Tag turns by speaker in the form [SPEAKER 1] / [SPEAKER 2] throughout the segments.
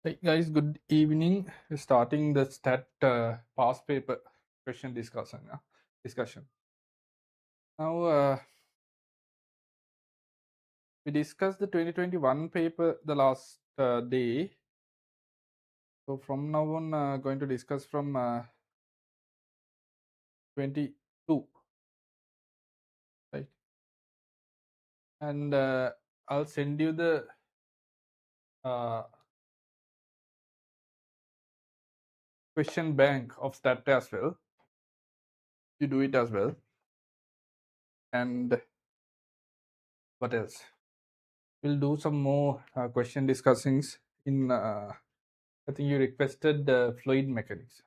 [SPEAKER 1] Hey guys, good evening. We're starting the stat past paper question discussion. Now we discussed the 2021 paper the last day. So from now on, going to discuss from 22, right? And I'll send you the uh, question bank of stat as well. You do it as well. And what else? We'll do some more question discussings in. I think you requested fluid mechanics.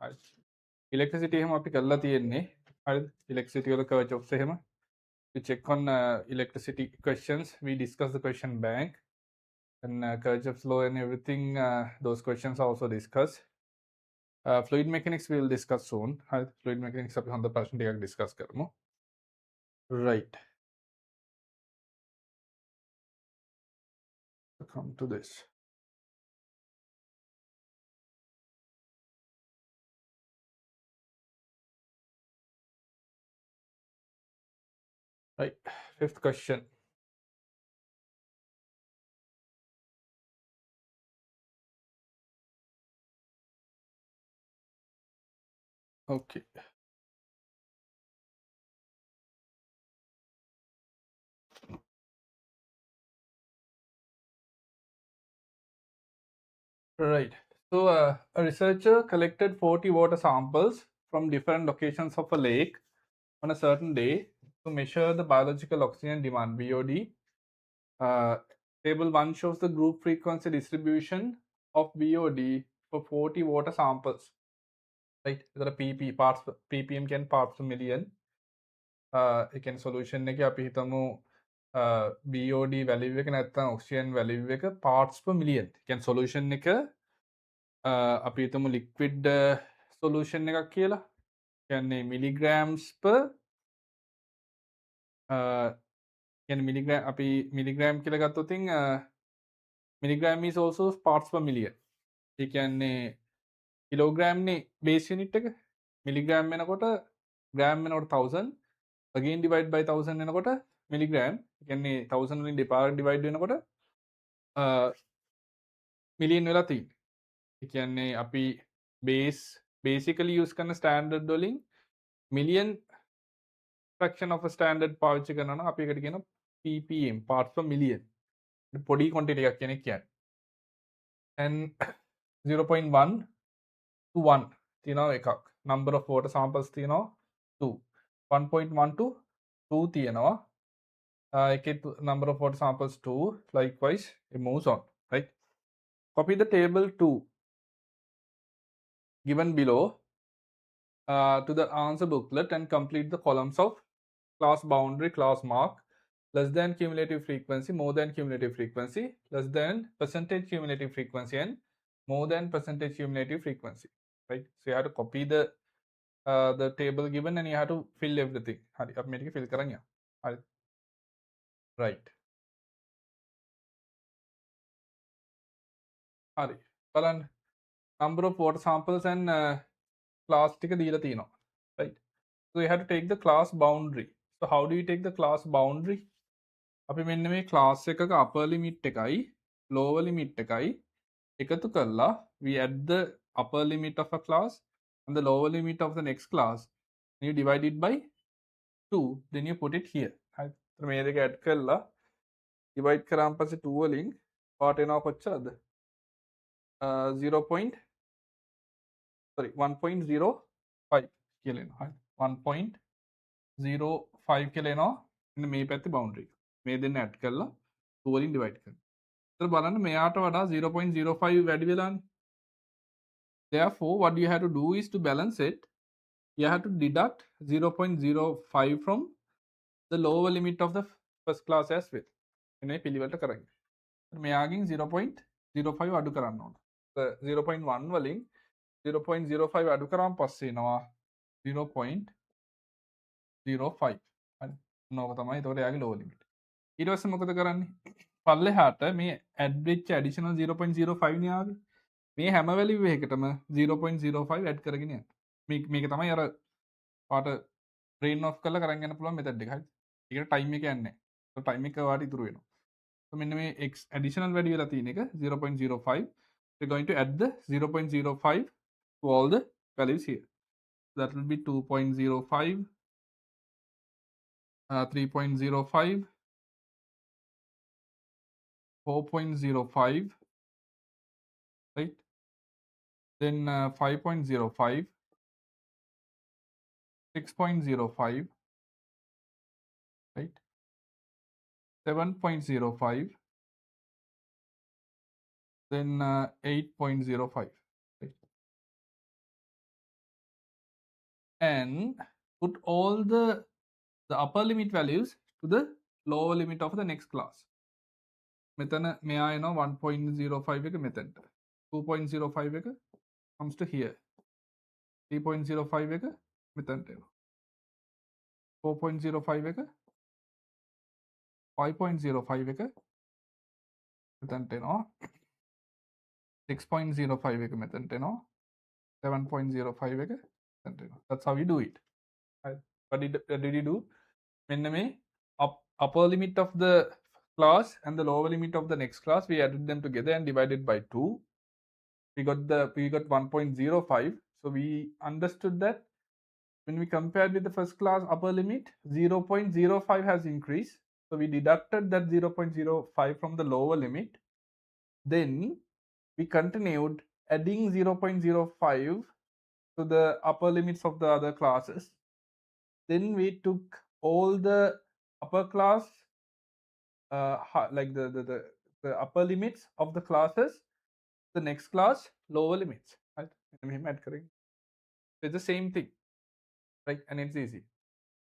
[SPEAKER 1] Electricity එහෙම අපි කරලා තියෙන්නේ. හරිද? Electricity වල curve එහෙම. We check on electricity questions. We discuss the question bank and Kirchhoff's law and everything. Those questions are also discussed. Fluid mechanics we will discuss soon. Fluid mechanics අපි හොඳ ප්‍රශ්න ටිකක් discuss කරමු. Right. Come to this. Right. Fifth question. Okay. Right. So a researcher collected 40 water samples from different locations of a lake on a certain day to measure the biological oxygen demand BOD. Table 1 shows the group frequency distribution of BOD for 40 water samples. Right? There are pp parts ppm can parts per million. Again solution එක අපි හිතමු BOD value එක නැත්නම් oxygen value එක parts per million. කියන්නේ solution එක අපි හිතමු liquid solution එකක් කියලා. කියන්නේ milligrams per කියන්නේ milligram අපි milligram කියලා ගත්තොත් milligram is also parts per million. ඒ කියන්නේ kilogram නේ base unit එක. milligram වෙනකොට gram වෙනකොට 1000 again divide by 1000 වෙනකොට milligram. ඒ කියන්නේ 1000 වලින් divide වෙනකොට million වෙලා තියෙන්නේ. ඒ කියන්නේ අපි base basically use කරන standard වලින් million fraction of a standard පාවිච්චි කරනවා නම් අපි ඒකට කියනවා ppm parts per million. පොඩි quantity එකක් කියන එක කියන්නේ. and 0.1 to 1 තියෙනවා එකක්. number of water samples තියෙනවා 2. 1.1 to 2 තියෙනවා. Number of water samples 2. Likewise, it moves on. Right? Copy the table 2 given below to the answer booklet and complete the columns of class boundary, class mark, less than cumulative frequency, more than cumulative frequency, less than percentage cumulative frequency, and more than percentage cumulative frequency. Right? So you have to copy the table given and you have to fill everything. හරි අපි මේක fill කරන් යමු. හරි. Right. හරි. බලන්න number of water samples and class ටික දීලා තියෙනවා. Right. So you have to take the class boundary. So how do you take the class boundary? අපි මෙන්න මේ class එකක upper limit එකයි lower limit එකයි එකතු කරලා we add the upper limit of a class and the lower limit of the next class and you divide it by 2 then you put it here. හරි. මේ දෙක add කරලා divide කරාන් පස්සේ 2 වලින් පාට එනවා කොච්චරද? 1.05 කියලා එනවා. හරි. 1.05 කියලා එනවා. මෙන්න මේ පැත්තේ boundary. මේ දෙන්න add කරලා 2 වලින් divide කරනවා. ඒතර බලන්න මෙයාට වඩා 0.05 වැඩි වෙලානේ. Therefore what you have to do is to balance it. You have to deduct 0.05 from the lower limit of the first class as well. එනේ පිළිවෙලට කරගන්න. මෙයාගෙන් 0.05 අඩු කරන්න ඕන. 0.1 වලින් 0.05 අඩු කරාම පස්සේ එනවා 0.05. හරි. නෝක තමයි ඒතකොට එයාගේ lower limit. ඊට පස්සේ මොකද කරන්නේ? පල්ලෙහාට මේ add වෙච්ච additional 0.05 නේ ආවේ. මේ හැම වැලියු එකකටම 0.05 ඇඩ් කරගෙන යන්න. මේක තමයි අර පාට ට්‍රේන් ඔෆ් කරලා කරන් යන්න පුළුවන් මෙතඩ් එක. හරිද? ඒකට ටයිම් එක යන්නේ නැහැ. so ටයිම් එක වාට ඉතුරු වෙනවා. so මෙන්න මේ x additional වැඩි වෙලා තියෙන එක 0.05. we're going to add the 0.05 to all the values here. So that will be 2.05, 3.05, 4.05, right? Then 5.05, 6.05, right? 7.05, then 8.05, right? And put all the upper limit values to the lower limit of the next class. මෙතන මෙයා එනවා 1.05 එක මෙතනට. 2.05 එක comes to here. 3.05 එක මෙතනට එනවා. 4.05 එක 5.05 එක මෙතනට එනවා. 6.05 එක මෙතනට එනවා. 7.05 එක මෙතනට එනවා. That's how we do it. Right? What did you do? මෙන්න මේ upper limit of the class and the lower limit of the next class, we added them together and divided by 2. We got 1.05. So we understood that when we compared with the first class upper limit, 0.05 has increased. So we deducted that 0.05 from the lower limit. Then we continued adding 0.05 to the upper limits of the other classes. Then we took all the upper class, like the upper limits of the classes, the next class lower limits, right? It's the same thing, right? And it's easy.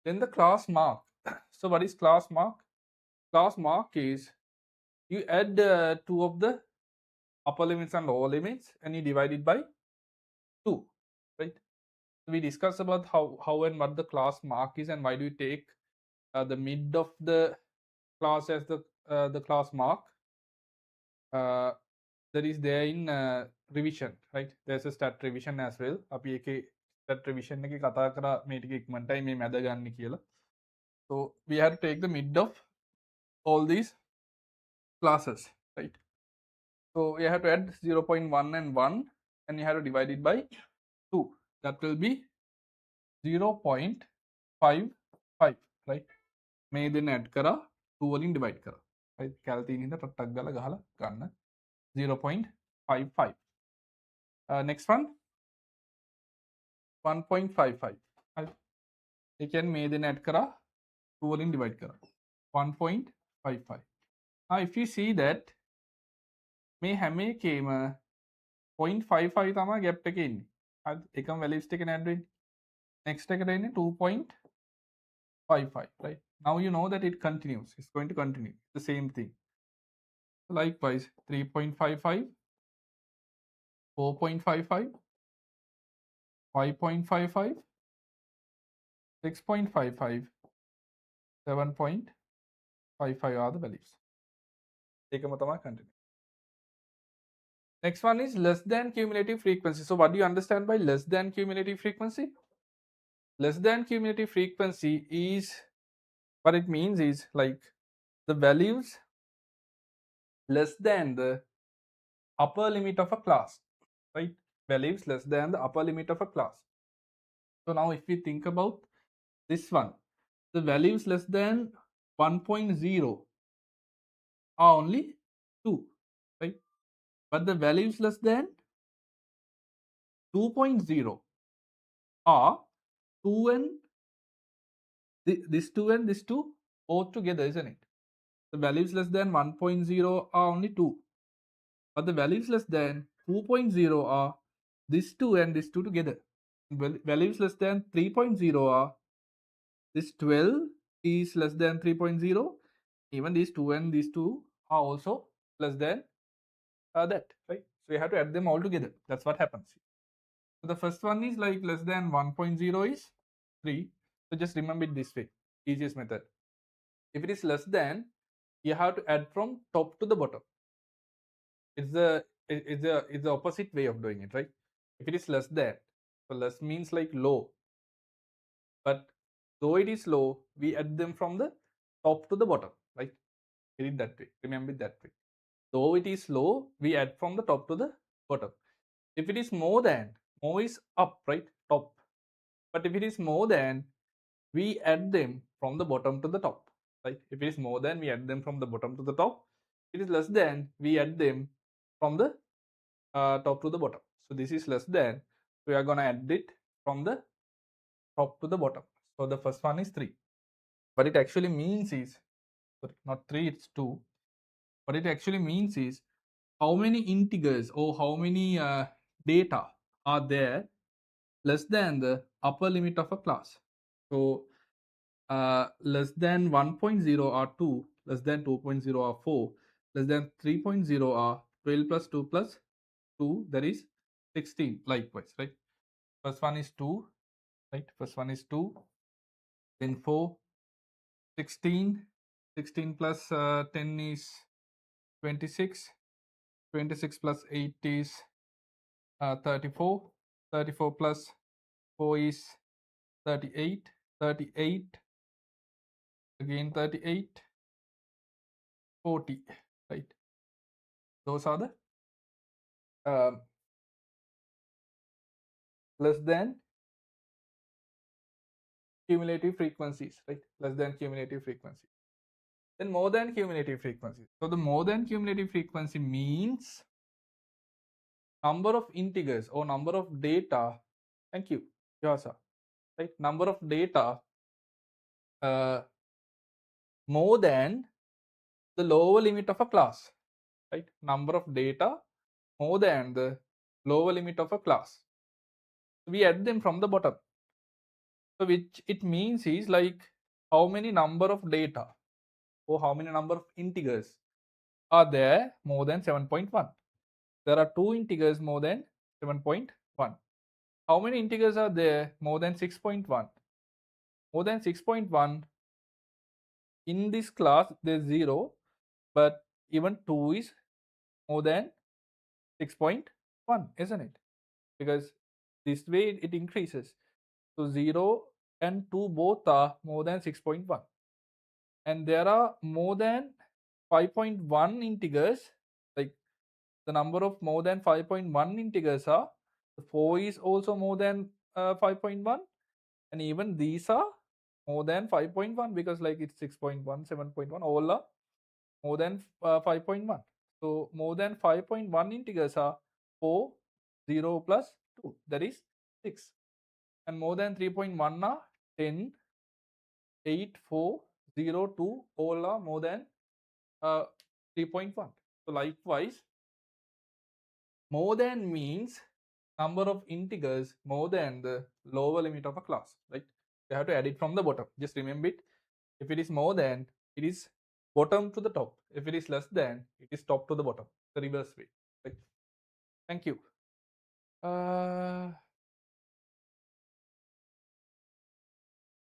[SPEAKER 1] Then the class mark. So what is class mark? Class mark is you add two of the upper limits and lower limits and you divide it by 2, right? We discussed about how and what the class mark is and why do you take the mid of the class as the class mark. That is there in revision, right? There's a stat revision as well. අපි ඒකේ stat revision එකේ කතා කරා මේ ටික ඉක්මනටයි මේ මැද ගන්න කියලා. So we had to take the mid of all these classes, right? So you have to add 0.1 and 1 and you have to divide it by 2. That will be 0.55, right? මේ දෙන්න add කරා 2 වලින් divide කරා. right? කැල තියෙන හින්දා ටට්ටක් ගාලා ගහලා ගන්න 0.55. Next one 1.55. right? ඒ කියන්නේ මේ දෙන්න add කරා 2 වලින් divide කරා 1.55. Now if you see that මේ හැම එකේම 0.55 තමයි gap එකේ ඉන්නේ. හරි එකම values එකේ add වෙන්නේ. Next එකට එන්නේ 2.55, right? Now you know that it continues. It's going to continue the same thing. Likewise 3.55, 4.55, 5.55, 6.55, 7.55 are the values. ඒකම තමයි continue. Next one is less than cumulative frequency. So what do you understand by less than cumulative frequency? Less than cumulative frequency is, what it means is like the values less than the upper limit of a class, right? Values less than the upper limit of a class. So now if we think about this one, the values less than 1.0 are only 2, right? But the values less than 2.0 are 2 and this 2 and this 2 both together, isn't it? The values less than 1.0 are only 2. But the values less than 2.0 are this 2 and this 2 together. Values less than 3.0 are this 12 is less than 3.0. Even these 2 and these 2 are also less than that, right? So you have to add them all together. That's what happens. So the first one is like less than 1.0 is 3. So just remember it this way. Easiest method. If it is less than, you have to add from top to the bottom. It's the is the opposite way of doing it, right? If it is less than, so less means like low, but though it is low, we add them from the top to the bottom, right? Read it that way. Remember it that way. Though it is low, we add from the top to the bottom. If it is more than, more is up, right? Top. But if it is more than, we add them from the bottom to the top, right? If it is more than, we add them from the bottom to the top. If it is less than, we add them from the top to the bottom. So this is less than, we are gonna add it from the top to the bottom. So the first one is 3. What it actually means is, sorry, not 3, it's 2. What it actually means is how many integers or how many data are there less than the upper limit of a class. So less than 1.0 are 2, less than 2.0 are 4, less than 3.0 are 12 plus 2 plus 2, that is 16, likewise, right? First one is 2, right? First one is 2, then 4, 16, 16 plus 10 is 26, 26 plus 8 is 34, 34 plus 4 is 38, 38, again 38, 40, right? Those are the less than cumulative frequencies, right? Less than cumulative frequency. Then more than cumulative frequency. So the more than cumulative frequency means number of integers or number of data. Thank you, Yasa. Right? Number of data more than the lower limit of a class. Right? Number of data more than the lower limit of a class. We add them from the bottom. So which it means is like how many number of data or how many number of integers are there more than 7.1. There are 2 integers more than 7.1. How many integers are there more than 6.1? More than 6.1, in this class there's 0, but even 2 is more than 6.1, isn't it? Because this way it increases. So 0 and 2 both are more than 6.1. And there are more than 5.1 integers, like the number of more than 5.1 integers are, 4 is also more than 5.1, and even these are more than 5.1 because like it's 6.1, 7.1, all are more than 5.1. So more than 5.1 integers are 4, 0 plus 2, that is 6. And more than 3.1 are 10, 8, 4, 0, 2, all are more than 3.1. So likewise, more than means number of integers more than the lower limit of a class, right? You have to add it from the bottom. Just remember it. If it is more than, it is bottom to the top. If it is less than, it is top to the bottom. The reverse way. Right? Thank you.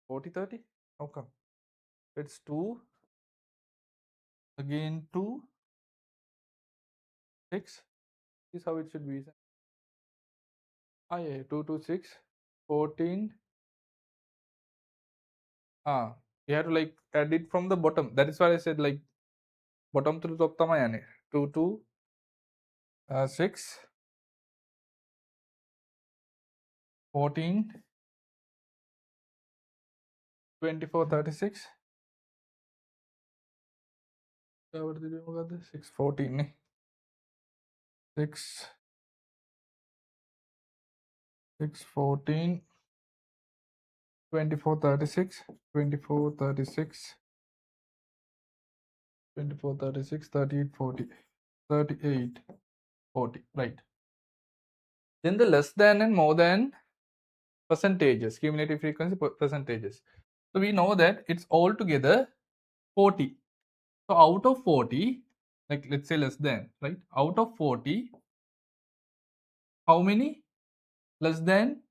[SPEAKER 1] 40, 30? How come? It's 2, again 2, 6. This is how it should be. Ah, yeah, 2, 2, 6, 14. You have to like add it from the bottom. That is why I said like bottom to the top tamayane. 2, 2, 6, 14, 24, 36. 6, 14. 6, 6, 14, 24, 36, 24, 36, 24, 36, 38, 40, 38, 40, right. Then the less than and more than percentages, cumulative frequency percentages. So we know that it's all together 40. So out of 40, like let's say less than, right? Out of 40, how many less than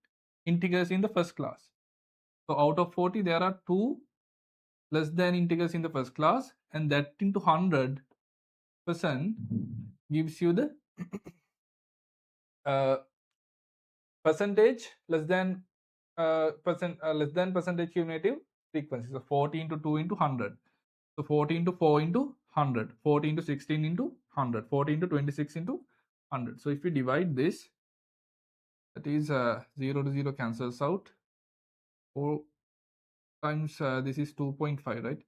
[SPEAKER 1] integers in the first class? So out of 40, there are 2 less than integers in the first class, and that into 100% gives you the percentage less than percentage cumulative frequency. So 40 into 2 into 100. So 40 into 4 into 100. 40 into 16 into 100. 40 into 26 into 100. So if we divide this, that is 0 to 0 cancels out. 4 times this is 2.5, right?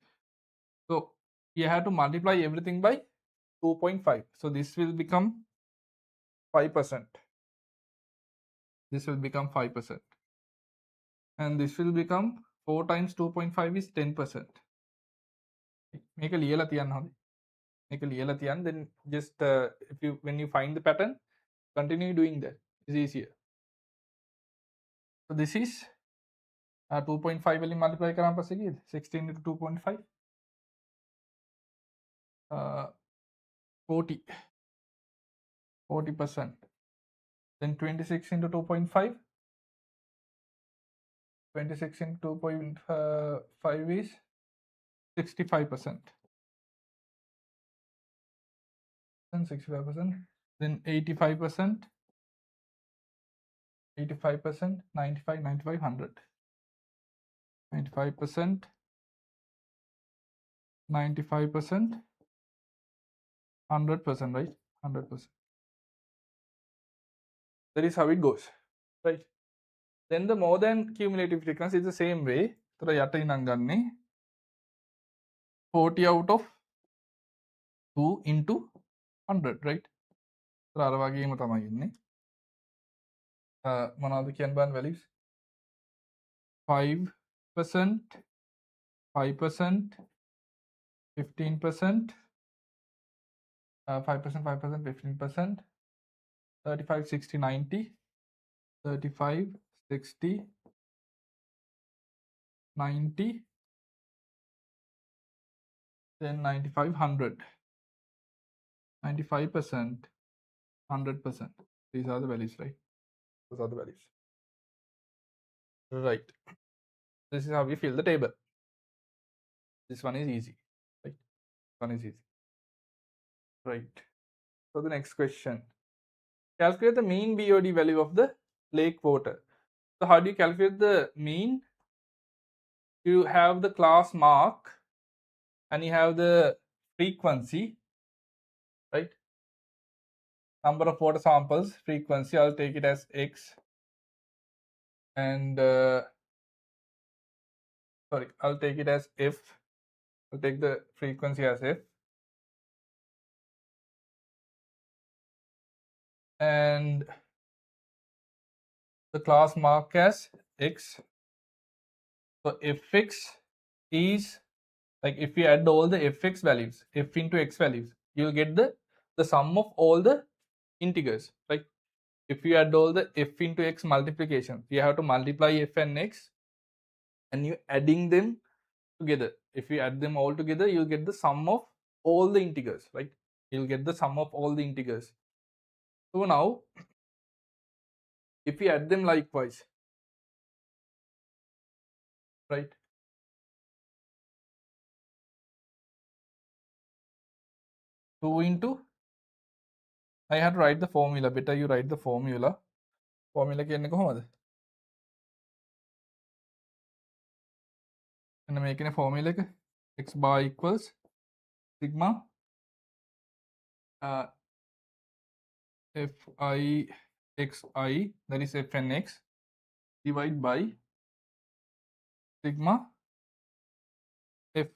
[SPEAKER 1] So you have to multiply everything by 2.5. So this will become 5%. This will become 5%. And this will become 4 times 2.5 is 10%. Make a ලියලා තියන්න හොඳයි. Make a ලියලා තියන්න, then just when you find the pattern, continue doing that. It's easier. So this is 2.5 වලින් multiply කරාම පස්සේ කීයද? 16 into 2.5 40%. Then 26 into 2.5. 26 into 2.5 is 65%. Then 65%. Then 85%. 85%. 95, 95, 100. 95%. 95%. 100%, right? 100%. That is how it goes, right? Then the more than cumulative frequency is the same way. So යට ඉඳන් ගන්නේ 40 out of 2 into 100, right? So අර වගේම තමයි ඉන්නේ. මොනවද කියන්න බලන්න values? 5%, 5%, 15%, 5%, 5%, 15%, 35, 60, 90, 35, 60, 90, then 95, 100, 95%, 100%. These are the values, right? Those are the values. Right. This is how we fill the table. This one is easy, right? This one is easy. Right. So the next question. Calculate the mean BOD value of the lake water. So how do you calculate the mean? You have the class mark and you have the frequency, right? Number of water samples, frequency, I'll take it as X. And sorry, I'll take it as F. I'll take the frequency as F. And the class mark as X. So Fx is, like, if we add all the Fx values, F into X values, you'll get the sum of all the integers, right? If you add all the F into X multiplication, you have to multiply F and X and you adding them together. If you add them all together, you'll get the sum of all the integers, right? You'll get the sum of all the integers. So now, if we add them likewise, right? Two into, I have to write the formula. Better you write the formula. Formula කියන්නේ කොහොමද? එන්න මේකනේ formula එක. X bar equals sigma fi xi, that is f and x, divided by sigma f,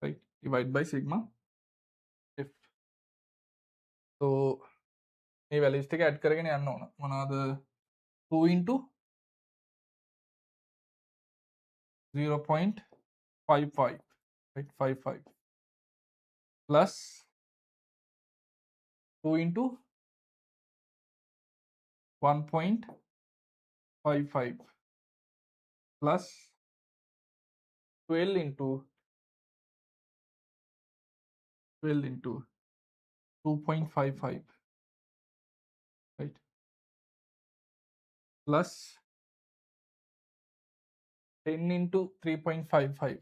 [SPEAKER 1] right? Divided by sigma f. So මේ values ටික add කරගෙන යන්න ඕන. මොනවාද? 2 into 0.55, right? 55 plus 2 into 1.55 plus 12 into 2.55, right? Plus 10 into 3.55,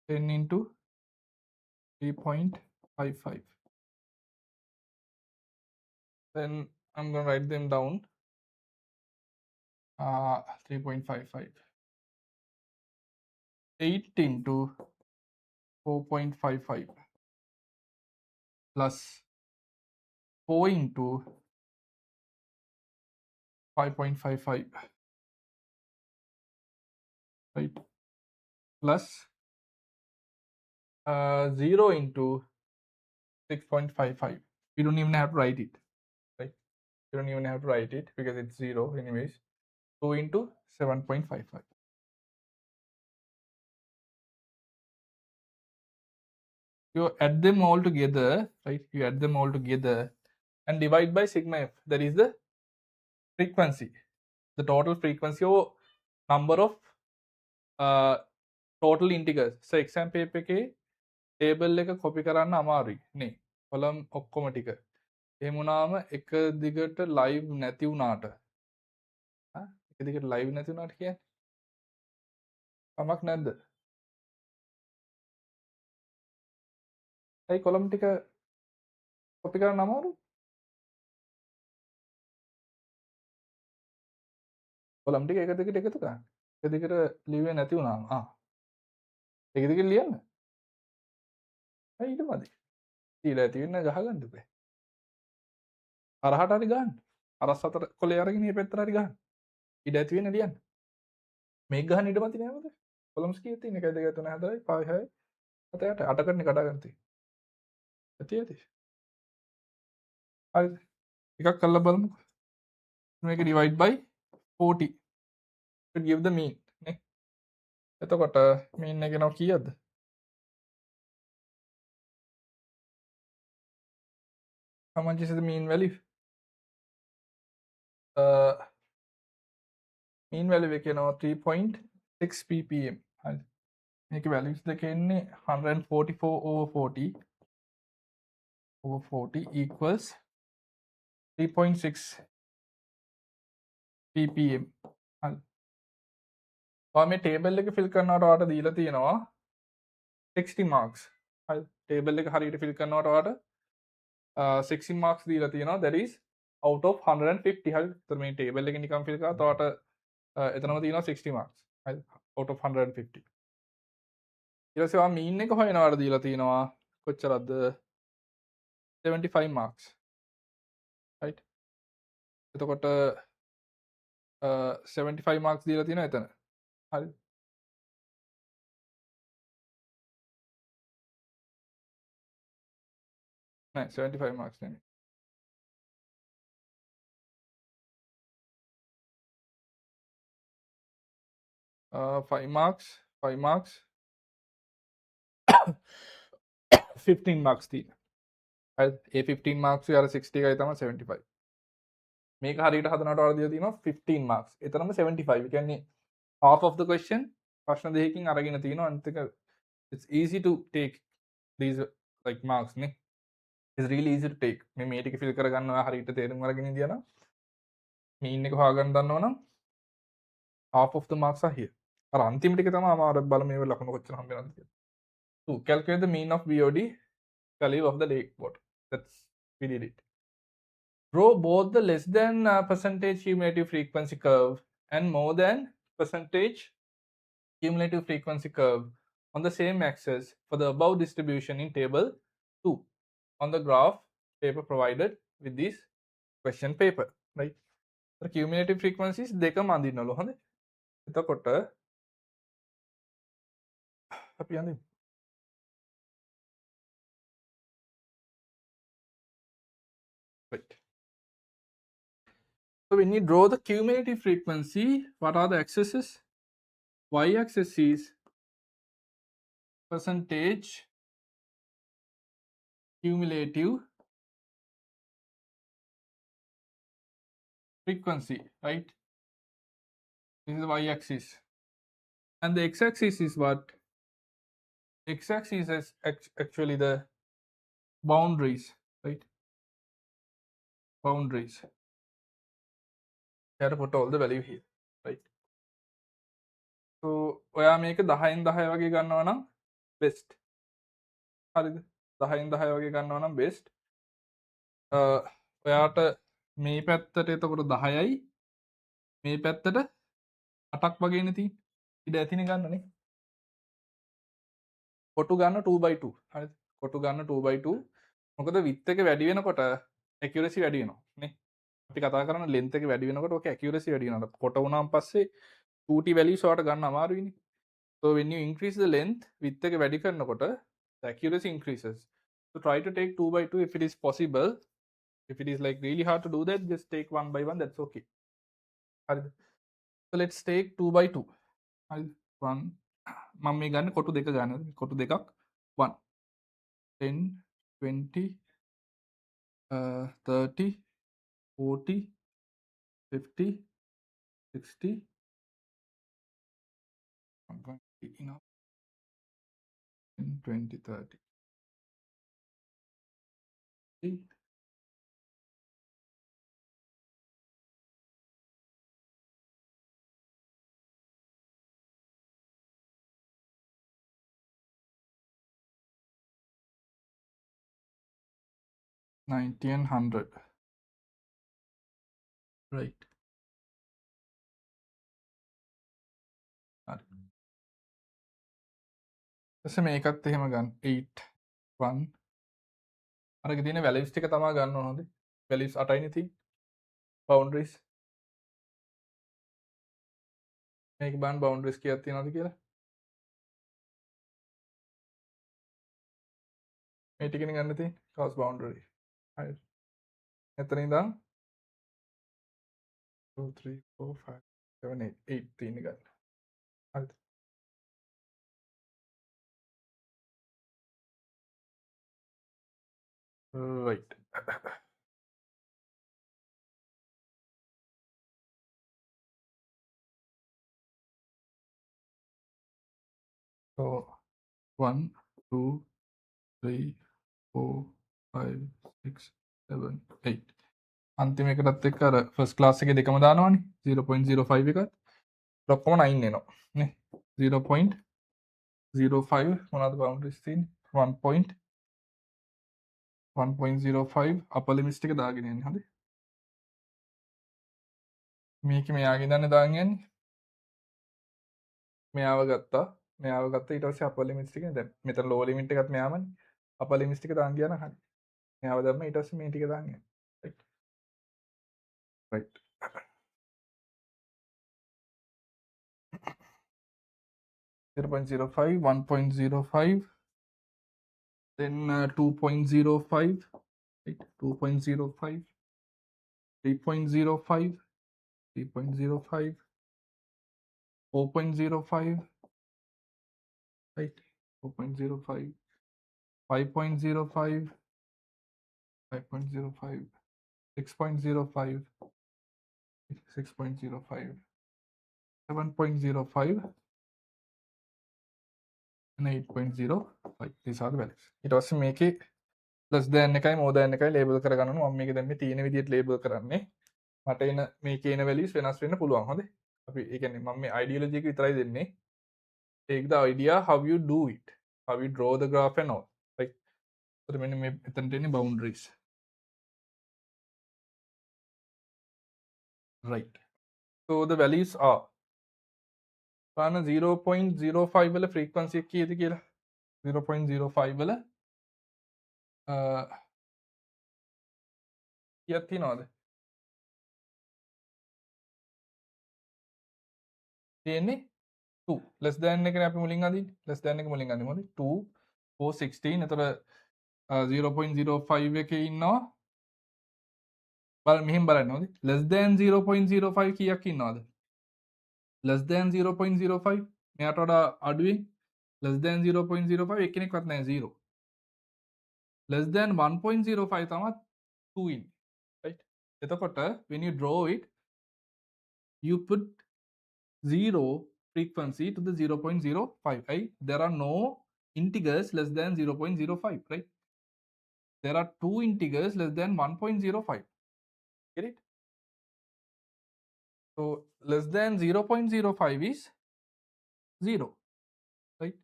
[SPEAKER 1] 10 into 3.55. Then I'm going to write them down. 3.55. 8 into 4.55 plus 4 into 5.55, right? Plus 0 into 6.55. We don't even have to write it, right? You don't even have to write it because it's 0 anyways. 2 into 7.55. You add them all together, right? You add them all together and divide by sigma f. That is the frequency, the total frequency or number of total integers. So exam paper එකේ table එක copy කරන්න අමාරුයි නේ. column ඔක්කොම ටික. එහෙම වුණාම එක දිගට live නැති වුණාට එක දිගට live නැති වුණාට කියන්නේ කමක් නැද්ද? ඇයි column ටික copy කරන්න අමාරු? column ටික එක දිගට එකතු කරන්න. එක දිගට ලිව්වේ නැති වුණාම එක දිගට ලියන්න. ඇයි ඊට මදි. ඊළඟ තියෙන ගහගන්න බෑ. හරහට හරි ගන්න. අරස් අතර කොලේ අරගෙන මේ පැත්තට හරි ගන්න. ඉඩ ඇති වෙන්න ලියන්න. මේක ගහන්න ඉඩ මදි නෑමද? කොලම්ස් කීයක් තියෙන 1 2 3 4 5 6 7 8 8කටනේ කඩා ගන්න තියෙන්නේ. ඇති. හරිද? එකක් කරලා බලමුකෝ. මේක divide by 40 to give the mean නේ. එතකොට mean එක එනවා කීයද? How much is the mean value? mean value එක එනවා 3.6 ppm. හරිද? මේක values දෙක එන්නේ 144 over 40 equals 3.6 ppm. හරි. ඔයා මේ table එක fill කරනකොට ඔයාට දීලා තියෙනවා 60 marks. හරි. table එක හරියට fill කරනකොට ඔයාට 60 marks දීලා තියෙනවා. that is out of 150. හරි. ඒතර මේ table එක නිකන් fill කරාට ඔයාට එතනම තියෙනවා 60 marks. හරි. out of 150. ඊට පස්සේ ඔයා mean එක හොයනවාට දීලා තියෙනවා කොච්චරද? 75 marks. right. එතකොට 75 marks දීලා තියෙනවා එතන. හරි. නෑ 75 marks නෙමෙයි. 5 marks 15 marks තියෙනවා. හරි. ඒ 15 marks යාර 60 එකයි තමයි 75. මේක හරියට හදනකොට වල දීලා තියෙනවා 15 marks. එතරම් 75. ඒ කියන්නේ half of the question ප්‍රශ්න දෙකකින් අරගෙන තියෙනවා. අනිත් එක it's easy to take these like marks නේ. It's really easy to take. මේ ටික fill කරගන්න ඔයා හරියට තේරුම් අරගෙන ඉඳියා නම් mean එක හොයාගන්න දන්නවනම් half of the marks are here. අර අන්තිම ටික තමයි අමාරු බලමු මේ ලකුණු කොච්චර හම්බ වෙනවද කියලා. To calculate the mean of BOD value of the lake water. That's we did it. Draw both the less than percentage cumulative frequency curve and more than percentage cumulative frequency curve on the same axis for the above distribution in table 2 on the graph paper provided with this question paper. Right. The cumulative frequencies දෙකම අඳින්නලු හොඳයි. එතකොට අපි අඳිමු. Right. So when you draw the cumulative frequency, what are the axes? Y-axis is percentage cumulative frequency, right? This is the y-axis. And the x-axis is what? X-axis is actually the boundaries, right? Boundaries. You have to put all the value here, right? So ඔයා මේක 10න් 10 වගේ ගන්නවා නම් best. හරිද? 10න් 10 වගේ ගන්නවා නම් best. ඔයාට මේ පැත්තට එතකොට 10යි මේ පැත්තට 8ක් වගේනේ තියෙන්නේ. ඉඩ ඇතිනේ ගන්නනේ. කොටු ගන්න 2/2. හරිද? කොටු ගන්න 2/2. මොකද width එක වැඩි වෙනකොට accuracy වැඩි වෙනවා නේ. අපි කතා කරන length එක වැඩි වෙනකොට ඔක accuracy වැඩි වෙනවා. කොට වුණාන් පස්සේ 2t values ඔයාලට ගන්න අමාරුයිනේ. So when you increase the length, width එක වැඩි කරනකොට the accuracy increases. So try to take 2/2 if it is possible. If it is like really hard to do that, just take 1/1. That's okay. හරිද? So let's take 2/2. හරිද? 1 මම මේ ගන්න කොටු දෙක ගන්න. කොටු දෙකක් 1 10 20 30 40 50 60 I'm going to be enough 10 20 30 90 and 100. Right. හරි. ඊපස්සේ මේකත් එහෙම ගන්න 8 1 අරගෙන තියෙන values ටික තමයි ගන්න ඕන හොඳේ. values 8යිනේ තියෙන්නේ. boundaries මේක බලන්න boundaries කීයක් තියෙනවද කියලා. මේ ටිකනේ ගන්න තියෙන්නේ cross boundary. හරි. එතන ඉඳන් 2 3 4 5 7 8 8 තියෙන්නේ ගන්න. හරිද? right. So 1 2 3 4 5 6 7 8 අන්තිම එකටත් එක්ක අර ෆස්ට් ක්ලාස් එකේ දෙකම දානවනේ 0.05 එකත් ඔක්කොම 9 එනවා නේ 0.05 මොනවද බවුන්ඩරිස් තියෙන්නේ 1.05 අපර් ලිමිට් එක දාගෙන යන්නේ හරි මේක මෙයාගේ දන්නේ දාගෙන යන්නේ මෙයාව ගත්තා ඊට පස්සේ අපර් ලිමිට් එකේ දැන් මෙතන ලෝ ලිමිට් එකත් මෙයාමනේ අපර් ලිමිට් එක දාන් ගියා නම් හරි මෙයාව දැම්ම ඊට පස්සේ මේ ටික දාන් යන්නේ right 0.05 1.05 then 2.05 right 2.05 3.05 3.05 4.05 right 4.05 5.05 5.05 6.05 6.05 7.05 and 8.05 these are the values ඊට පස්සේ මේකේ less than එකයි more than එකයි label කරගන්න ඕන මම මේක දැන් මේ තියෙන විදිහට label කරන්නේ මට එන මේකේ එන values වෙනස් වෙන්න පුළුවන් හොඳේ අපි ඒ කියන්නේ මම මේ ideology එක විතරයි දෙන්නේ take the idea how you do it how you draw the graph and all right so මෙන්න මේ එතනට එන්නේ boundaries right so the values are පාන 0.05 වල frequency එක කීයද කියලා 0.05 වල කීයක් තියෙනවද තියෙන්නේ 2 less than එකනේ අපි මුලින් අදින්නේ less than එක මුලින් අදිමු හරි 2 4 16 එතකොට 0.05 එකේ ඉන්නවා බලන්න මෙහෙම බලන්න හොඳේ less than 0.05 කීයක් ඉන්නවද less than 0.05 මෙයාට වඩා අඩුවෙන් less than 0.05 එක්කෙනෙක්වත් නැහැ 0 less than 1.05 තමයි 2 ඉන්නේ right එතකොට when you draw it you put 0 frequency to the 0.05 right there are no integers less than 0.05 right there are two integers less than 1.05 get it so less than 0.05 is 0 right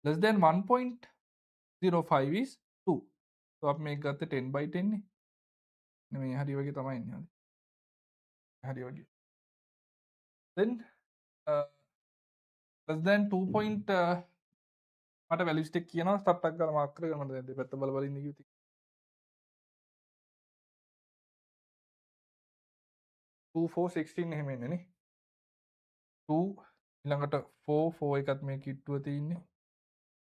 [SPEAKER 1] less than 1.05 is 2 so आप මේක ගත්තේ 10/10 නේ මේ හරි වගේ තමයි ඉන්නේ හරි වගේ Then less than 2 point මට වැලියුස් ටික කියනවා ස්ටප් එකක් ගාලා මාක් කරගෙන මට දැන් දෙපැත්ත බල බල ඉන්න කිව්වේ. 2 4 16 එහෙම එන්නේ නේ. 2 ඊළඟට 4 4 එකත් මේ කිට්ටුව තියෙන්නේ.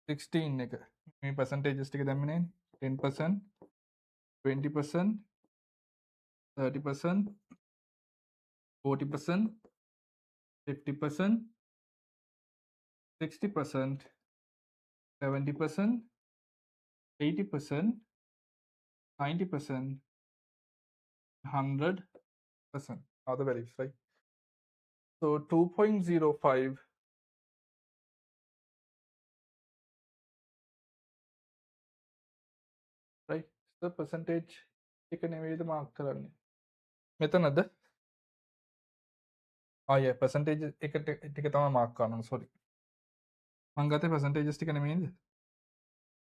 [SPEAKER 1] 16 එක. මේ percentages ටික දැම්මේ නෑනේ. 10%, 20%, 30%, 40%, 50%, 60%, 70%, 80%, 90%, 100% are the values, right? So 2.05 right? The percentage එක නෙවෙයිද මාක් කරන්නේ. මෙතනද? yeah, percentage එක ටික තමයි මාක් කරන්න. sorry. මං ගත්තේ percentages ටික නෙමෙයිද?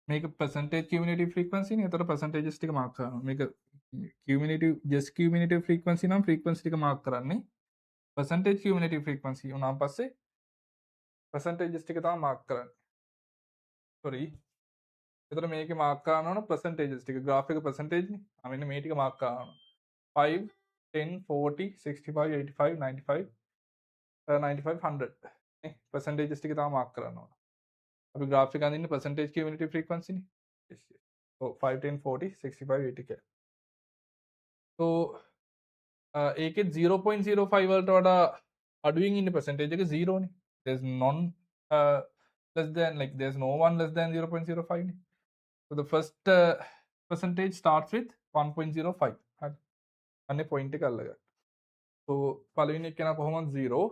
[SPEAKER 1] මේක percentage cumulative frequency නේ. එතකොට percentages ටික මාක් කරනවා. මේක cumulative frequency නම් frequency ටික මාක් කරන්නේ. percentage cumulative frequency උනාන් පස්සේ percentages ටික තමයි මාක් කරන්නේ. sorry. එතකොට මේකේ මාක් කරන්න ඕන percentages ටික graph එක percentage නේ. මෙන්න මේ ටික මාක් කරන්න ඕන. 5 10 40 65 85 95 95 100 නේ percentages ටික තමයි මාක් කරන්න ඕන. අපි graph එක අඳින්නේ percentage cumulative frequency නේ. yes yes. so 5 10 40 65 80 so ඒකෙත් 0.05 වලට වඩා අඩුවෙන් ඉන්න percentage එක 0 නේ. there's none less than like there's no one less than 0.05 නේ. so the first percentage starts with 1.05 හරි. අනේ point එක අල්ලගන්න. so පළවෙනි එක කෙනා කොහොමද 0.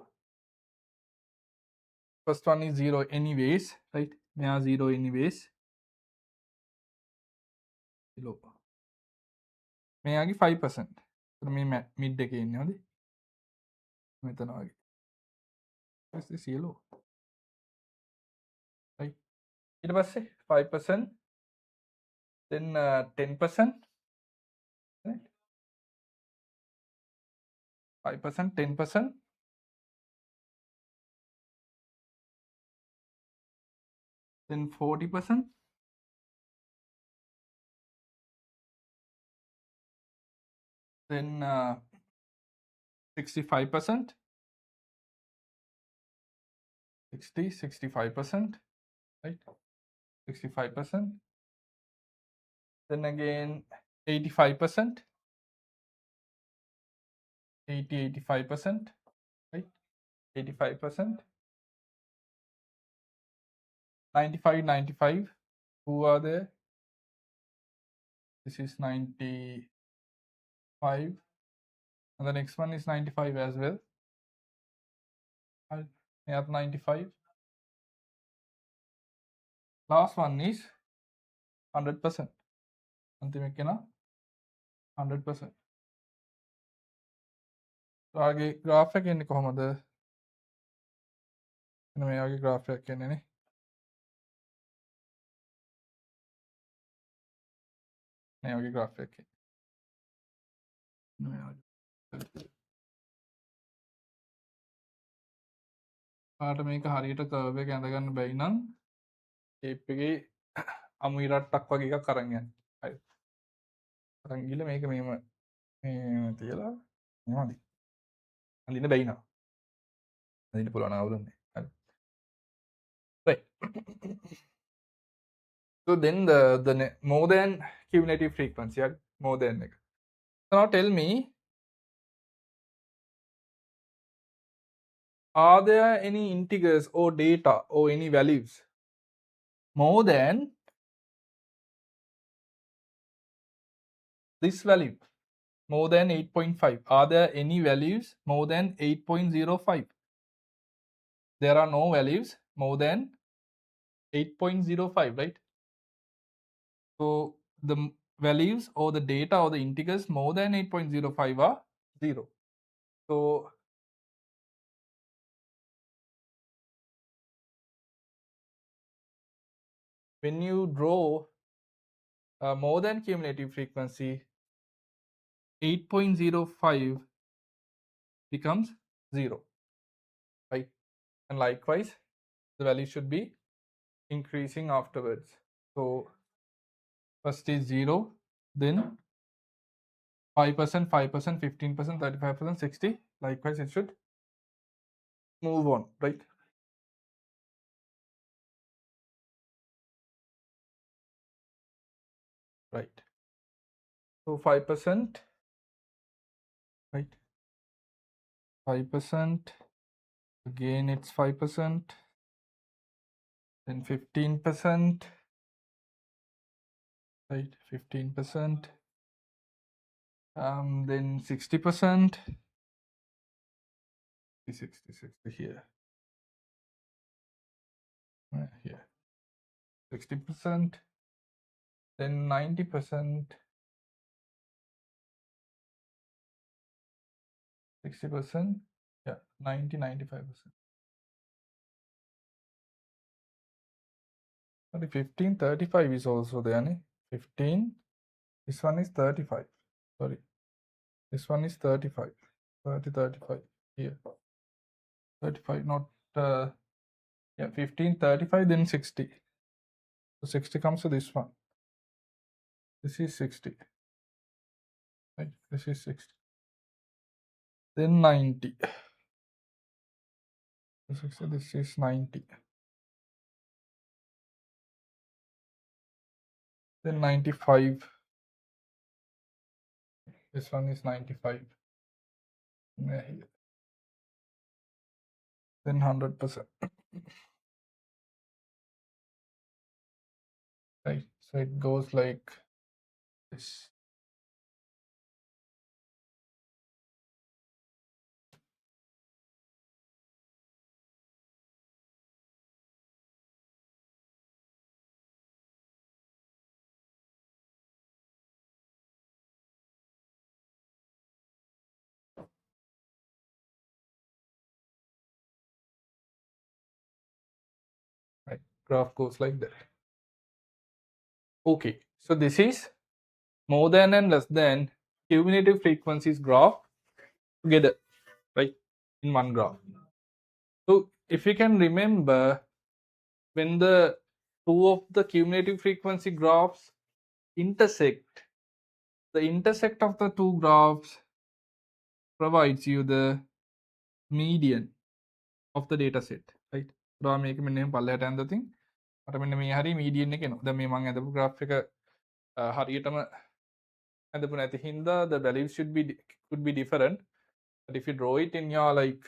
[SPEAKER 1] first one is 0 anyways, right? මෙයා 0 anyways. low. මෙයාගේ 5%. so මේ mid එකේ ඉන්නේ හොඳයි. මෙතන වගේ. this is low. right? ඊට පස්සේ 5%, then 10%, right? 5%, 10%, then 40%, then 65%, 60, 65%, right? 65%, then again 85%, 80, 85%, right? 85%, 95, 95. Who are there? This is 95, and the next one is 95 as well. We have 95. Last one is 100%. अंतिम एक ना 100%. तो आगे ग्राफ है कि नहीं कोहमद इनमें आगे ग्राफ है कि नहीं नहीं आगे ग्राफ है कि පාට මේක හරියට කර්ව් එක ඇඳ ගන්න බැයි නම් ෂේප් එකේ අමු ඉරට්ටක් වගේ එකක් අරන් යන්න. හරි. අරන් ගිහලා මේක මෙහෙම මේ තියලා මෙහෙම අඳින්න. අඳින්න බැයි නම්. අඳින්න පුළුවන් අවුලන්නේ. හරි. Right. so then the more than cumulative frequency, right? More than එක. So now tell me, are there any integers or data or any values more than this value? More than 8.5. Are there any values more than 8.05? There are no values more than 8.05, right? So the values or the data or the integers more than 8.05 are 0. So when you draw more than cumulative frequency, 8.05 becomes 0. right? And likewise, the value should be increasing afterwards. So first is 0, then 5%, 5%, 15%, 35%, 60. Likewise, it should move on, right? Right. So 5%, right? 5%. Again, it's 5%. Then 15%, right? 15%. Then 60%. 60, 60 here. Here. 60%. Then 90%. 60%. Yeah, 90, 95%. Sorry, 15, 35 is also there. Ne? 15. This one is 35. Sorry. This one is 35. 30, 35. Here. 35, not. Yeah, 15, 35, then 60. So 60 comes to this one. This is 60. Right? This is 60. Then 90. 60, this is 90. Then 95. This one is 95. Yeah, here. Then 100%. Right? So it goes like this. Right? Graph goes like that. Okay. So this is more than and less than cumulative frequencies graph together, right? In one graph. So if you can remember, when the two of the cumulative frequency graphs intersect, the intersect of the two graphs provides you the median of the data set, right? So මේක මෙන්න එහෙම පල්ලෙහාට යන දතින් මට මෙන්න මේ හරිය median එක එනවා. දැන් මේ මම ඇඳපු graph එක හරියටම ඇඳපු නැති හින්දා the values could be different, but if you draw it in your like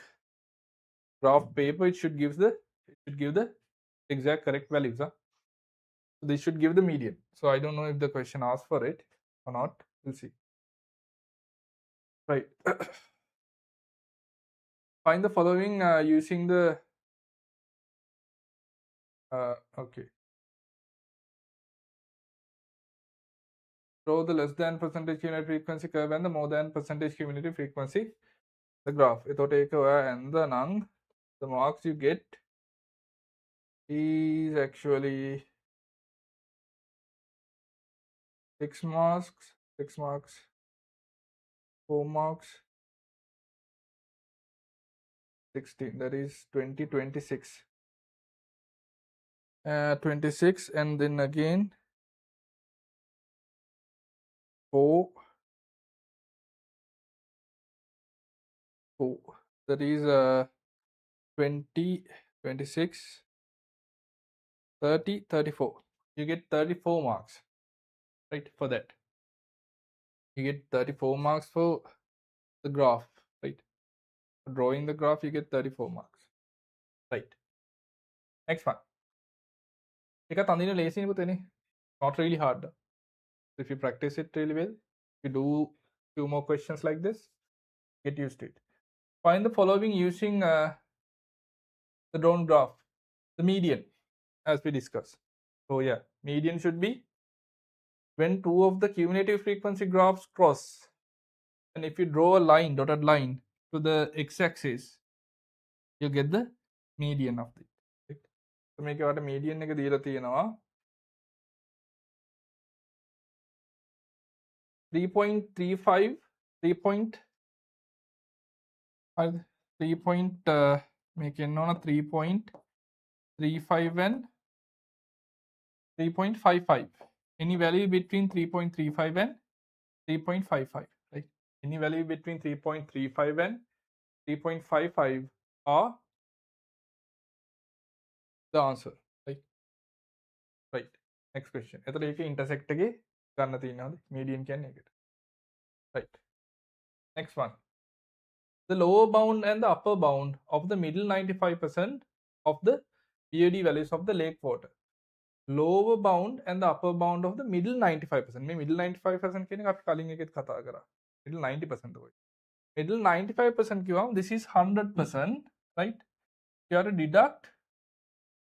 [SPEAKER 1] graph paper, it should give the exact correct values. Huh? So this should give the median. So I don't know if the question asks for it or not. We'll see. Right. Find the following using the okay. Draw the less than percentage cumulative frequency curve and the more than percentage cumulative frequency the graph. And the marks you get is actually 6 marks, 4 marks, 16. That is 20, 26. 26, and then again 4, 4. That is 20, 26, 30, 34. You get 34 marks, right? For that, you get 34 marks for the graph, right? For drawing the graph, you get 34 marks, right? Next one. Not really hard. If you practice it really well, you do few more questions like this, get used to it. Find the following using the drawn graph, the median, as we discussed. So yeah, median should be when two of the cumulative frequency graphs cross, and if you draw a line, dotted line to the x-axis, you get the median of it. Right? So make a median එක දීලා තියෙනවා 3.35 3.5 3. make it on a 3.35 and 3.55. Any value between 3.35 and 3.55, right? Any value between 3.35 and 3.55 are the answer, right? Right. Next question. එතකොට ඒකේ intersect එකේ ගන්න තියෙනවාද? median කියන්නේ ඒකට. Right. Next one. The lower bound and the upper bound of the middle 95% of the BOD values of the lake water. Lower bound and the upper bound of the middle 95%. මේ middle 95% කියන එක අපි කලින් එකෙත් කතා කරා. Middle 90% ඔය. Middle 95% කිව්වම this is 100%, right? You have to deduct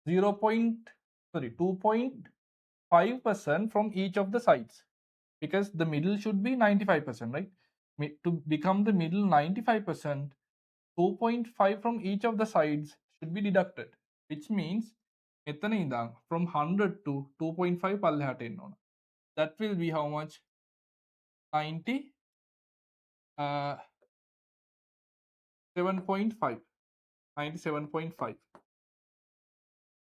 [SPEAKER 1] 2.5% from each of the sides, because the middle should be 95%, right? To become the middle 95%, 2.5 from each of the sides should be deducted, which means එතන ඉඳන් from 100 to 2.5 පල්ලෙහාට එන්න ඕන. That will be how much? 97.5. 97.5.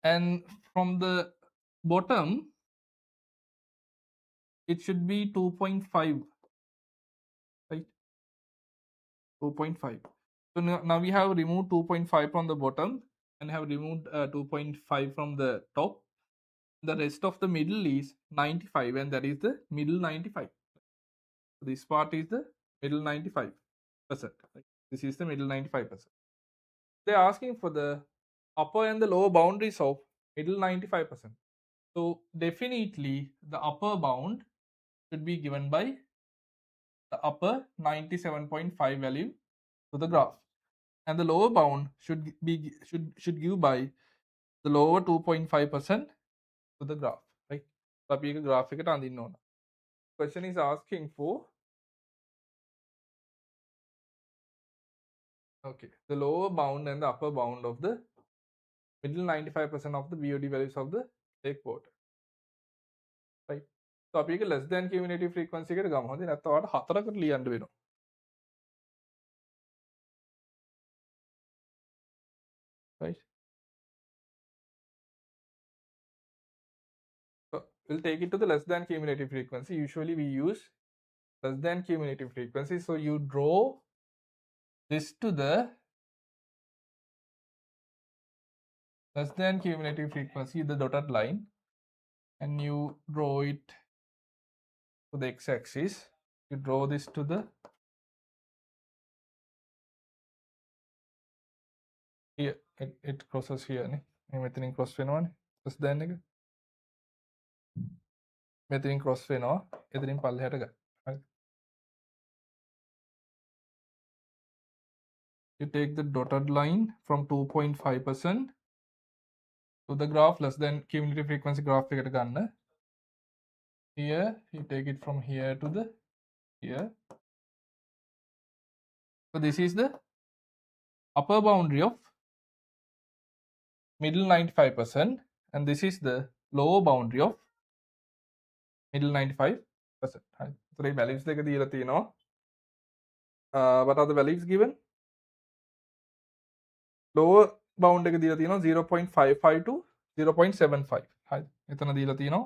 [SPEAKER 1] And from the bottom it should be 2.5, right? 2.5. So now we have removed 2.5 from the bottom and have removed 2.5 from the top. The rest of the middle is 95, and that is the middle 95. So this part is the middle 95%, right? This is the middle 95%. They're asking for the upper and the lower boundaries of middle 95%. So definitely the upper bound should be given by the upper 97.5 value to the graph, and the lower bound should give by the lower 2.5% to the graph, right? So අපි එක graph එකට අඳින්න ඕන. Question is asking for, okay, the lower bound and the upper bound of the middle 95% of the BOD values of the lake water, right? So අපි එක less than cumulative frequency එකට ගමු. හොඳයි, නැත්නම් ඔයාලට හතරකට ලියන්න වෙනවා, right? So we'll take it to the less than cumulative frequency. Usually we use less than cumulative frequency. So you draw this to the less than cumulative frequency, the dotted line, and you draw it to the x-axis. You draw this to the here. It crosses here. Methane cross වෙනවනේ. less than එක. methane cross වෙනවා. එතනින් පල්ලෙහාට ගන්න. හරි. You take the dotted line from 2.5% to the graph less than cumulative frequency graph එකට ගන්න. Here you take it from here to the here. So this is the upper boundary of middle 95%, and this is the lower boundary of middle 95%. Right? So the values දෙක දීලා තියෙනවා. What are the values given? Lower bound එක දීලා තියෙනවා 0.55 to 0.75. හරි. එතන දීලා තියෙනවා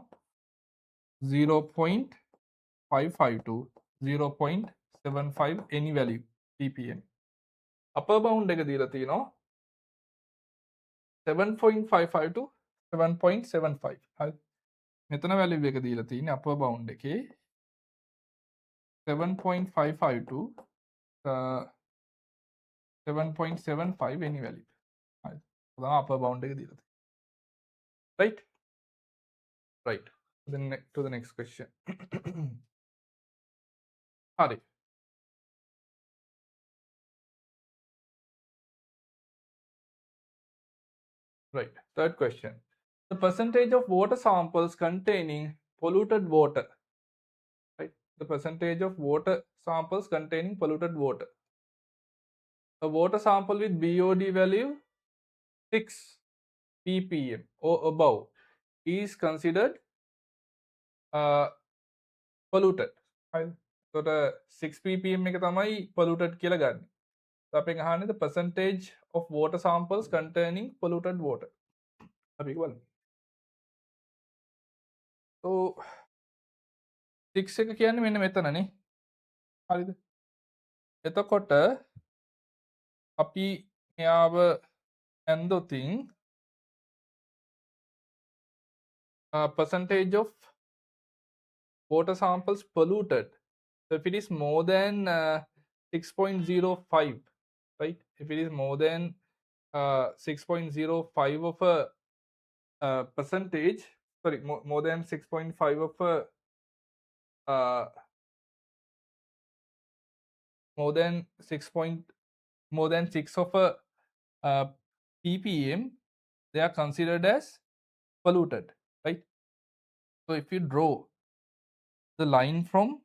[SPEAKER 1] 0.55 to 0.75 any value ppm. Upper bound එක දීලා තියෙනවා 7.55 to 7.75. හරි. මෙතන value එක දීලා තියෙන්නේ upper bound එකේ 7.55 to 7.75 any value. හරි. තමයි upper bound එක දීලා තියෙන්නේ. Right? Right. Then to the next question. හරි. Right. Third question. The percentage of water samples containing polluted water. Right. The percentage of water samples containing polluted water. A water sample with BOD value 6 ppm or above is considered polluted. Right. So the 6 ppm එක තමයි polluted කියලා ගන්න. So අපෙන් අහන්නේ the percentage of water samples containing polluted water. අපි ඒක බලමු. So 6 එක කියන්නේ මෙන්න මෙතනනේ. හරිද? එතකොට අපි මෙයාව ඇන්දොතින් percentage of water samples polluted. So if it is more than 6.05, right? If it is more than 6.05 of a percentage, sorry, more than 6.5 of a more than 6 of a ppm, they are considered as polluted, right? So if you draw the line from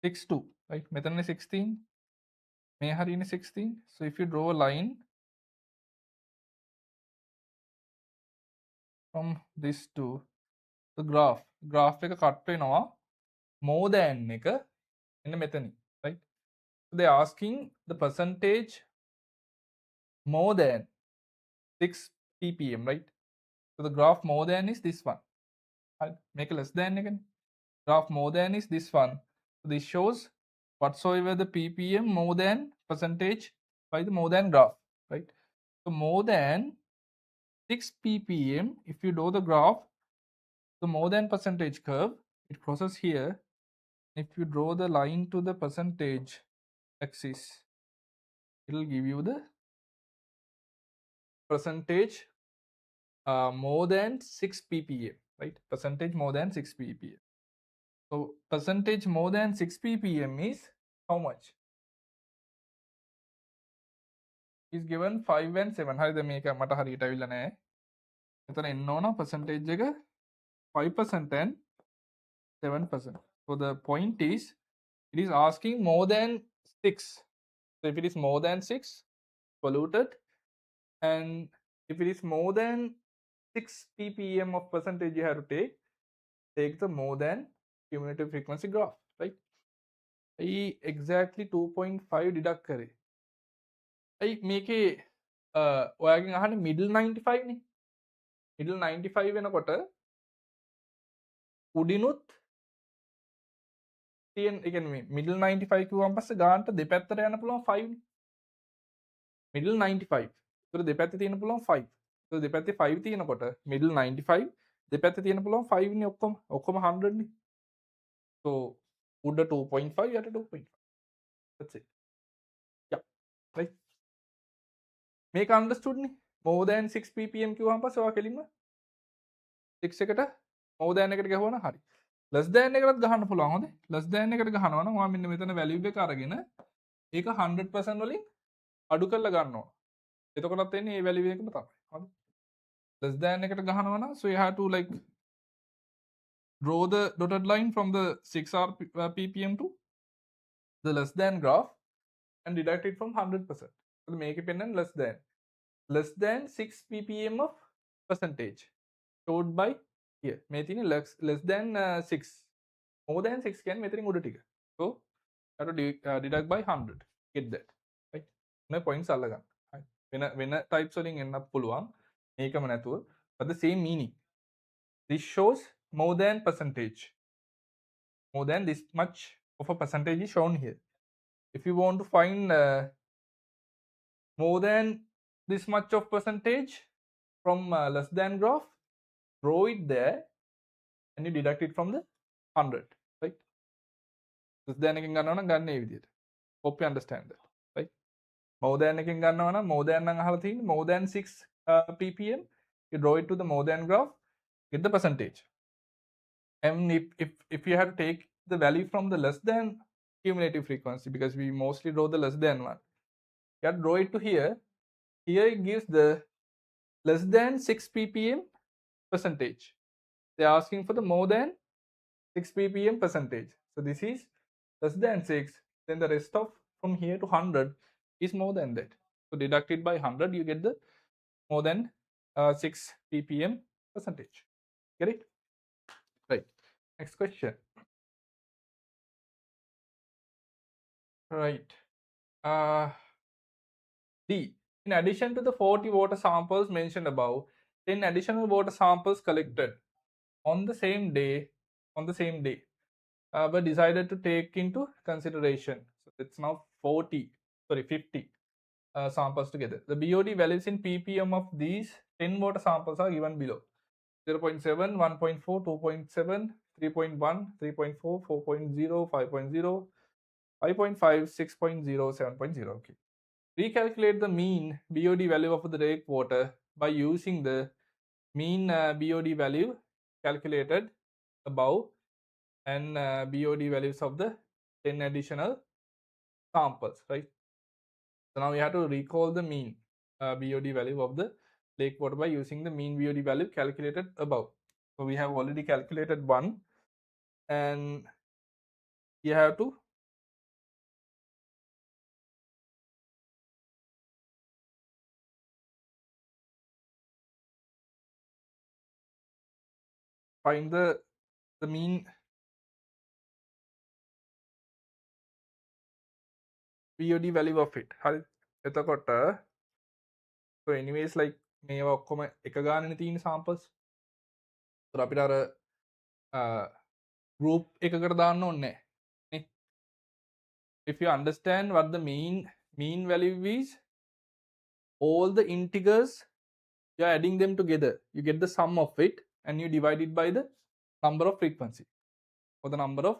[SPEAKER 1] 6 to, right, මෙතනනේ 16, මේ හරියනේ 16. So if you draw a line from this to the graph එක cut වෙනවා more than එක එන්න මෙතනින්, right? So they are asking the percentage more than 6 ppm, right? So the graph more than is this one, right? Make a less than again. Graph more than is this one. So this shows whatsoever the ppm more than percentage by the more than graph, right? So more than 6 ppm, if you draw the graph, the more than percentage curve, it crosses here. If you draw the line to the percentage axis, it will give you the percentage more than 6 ppm, right? Percentage more than 6 ppm. So percentage more than 6 ppm is how much? Is given 5 and 7. හරිද මේක මට හරියට අවිල්ල නැහැ. එතන එන්න ඕන percentage එක 5% and 7%. So the point is, it is asking more than 6. So if it is more than 6, polluted, and if it is more than 6 ppm of percentage, you have to take the more than cumulative frequency graph, right? I exactly 2.5 deduct करे. I මේකේ ඔයාගෙන් අහන්නේ middle 95 නේ. middle 95 වෙනකොට උඩිනුත් තියෙන ඒ කියන්නේ middle 95 කිව්වන් පස්සේ ගානට දෙපැත්තට යන්න පුළුවන් 5 නේ. middle 95. ඒතර දෙපැත්තේ තියෙන්න පුළුවන් 5. ඒතර දෙපැත්තේ 5 තියෙනකොට middle 95 දෙපැත්තේ තියෙන්න පුළුවන් 5 නේ ඔක්කොම 100 නේ. So උඩ 2.5 යට 2.5. That's it. Yeah. Right. මේක understood නේ. more than 6 ppm කිව්වහම පස්සේ ඔයා කෙලින්ම 6 එකට more than එකට ගහුවා හරි. less than එකටත් ගහන්න පුළුවන් හොඳේ. less than එකට ගහනවා නම් ඔයා මෙන්න මෙතන value එක අරගෙන ඒක 100% වලින් අඩු කරලා ගන්න ඕන. එතකොටත් එන්නේ මේ value එකම තමයි. හරි. less than එකට ගහනවා නම් so you have to like draw the dotted line from the 6 ppm to the less than graph and deduct it from 100%. So make it pen and less than 6 ppm of percentage showed by here. Meaning less than 6. More than 6 can meaning uda tika. So have to deduct by 100. Get that, right? No points alagan. When types of enna puluwan ekama nathuwa but the same meaning. This shows more than percentage. More than this much of a percentage is shown here. If you want to find more than this much of percentage from less than graph, draw it there and you deduct it from the 100, right? less than එකෙන් ගන්නවා නම් ගන්න ඒ විදිහට. Hope you understand that, right? more than එකෙන් ගන්නවා නම් more than නම් අහලා තියෙන්නේ more than 6 ppm, you draw it to the more than graph, get the percentage. And if you have to take the value from the less than cumulative frequency, because we mostly draw the less than one, you have to draw it to here. Here it gives the less than 6 ppm percentage. They are asking for the more than 6 ppm percentage. So this is less than 6. Then the rest of from here to 100 is more than that. So deducted by 100, you get the more than 6 ppm percentage. Get it? Right. Next question. Right. D. In addition to the 40 water samples mentioned above, 10 additional water samples collected on the same day were decided to take into consideration. So it's now 50 samples together. The BOD values in ppm of these 10 water samples are given below: 0.7, 1.4, 2.7, 3.1, 3.4, 4.0, 5.0, 5.5, 6.0, 7.0. Okay. Recalculate the mean BOD value of the lake water by using the mean BOD value calculated above and BOD values of the 10 additional samples, right? So now we have to recall the mean BOD value of the lake water by using the mean BOD value calculated above. So we have already calculated one, and you have to find the mean BOD value of it. හරි. එතකොට so anyways like මේවා ඔක්කොම එක ගානනේ තියෙන samples. so අපිට අර group එකකට දාන්න ඕනේ නේ. If you understand what the mean value is, all the integers you're adding them together, you get the sum of it and you divide it by the number of frequency or the number of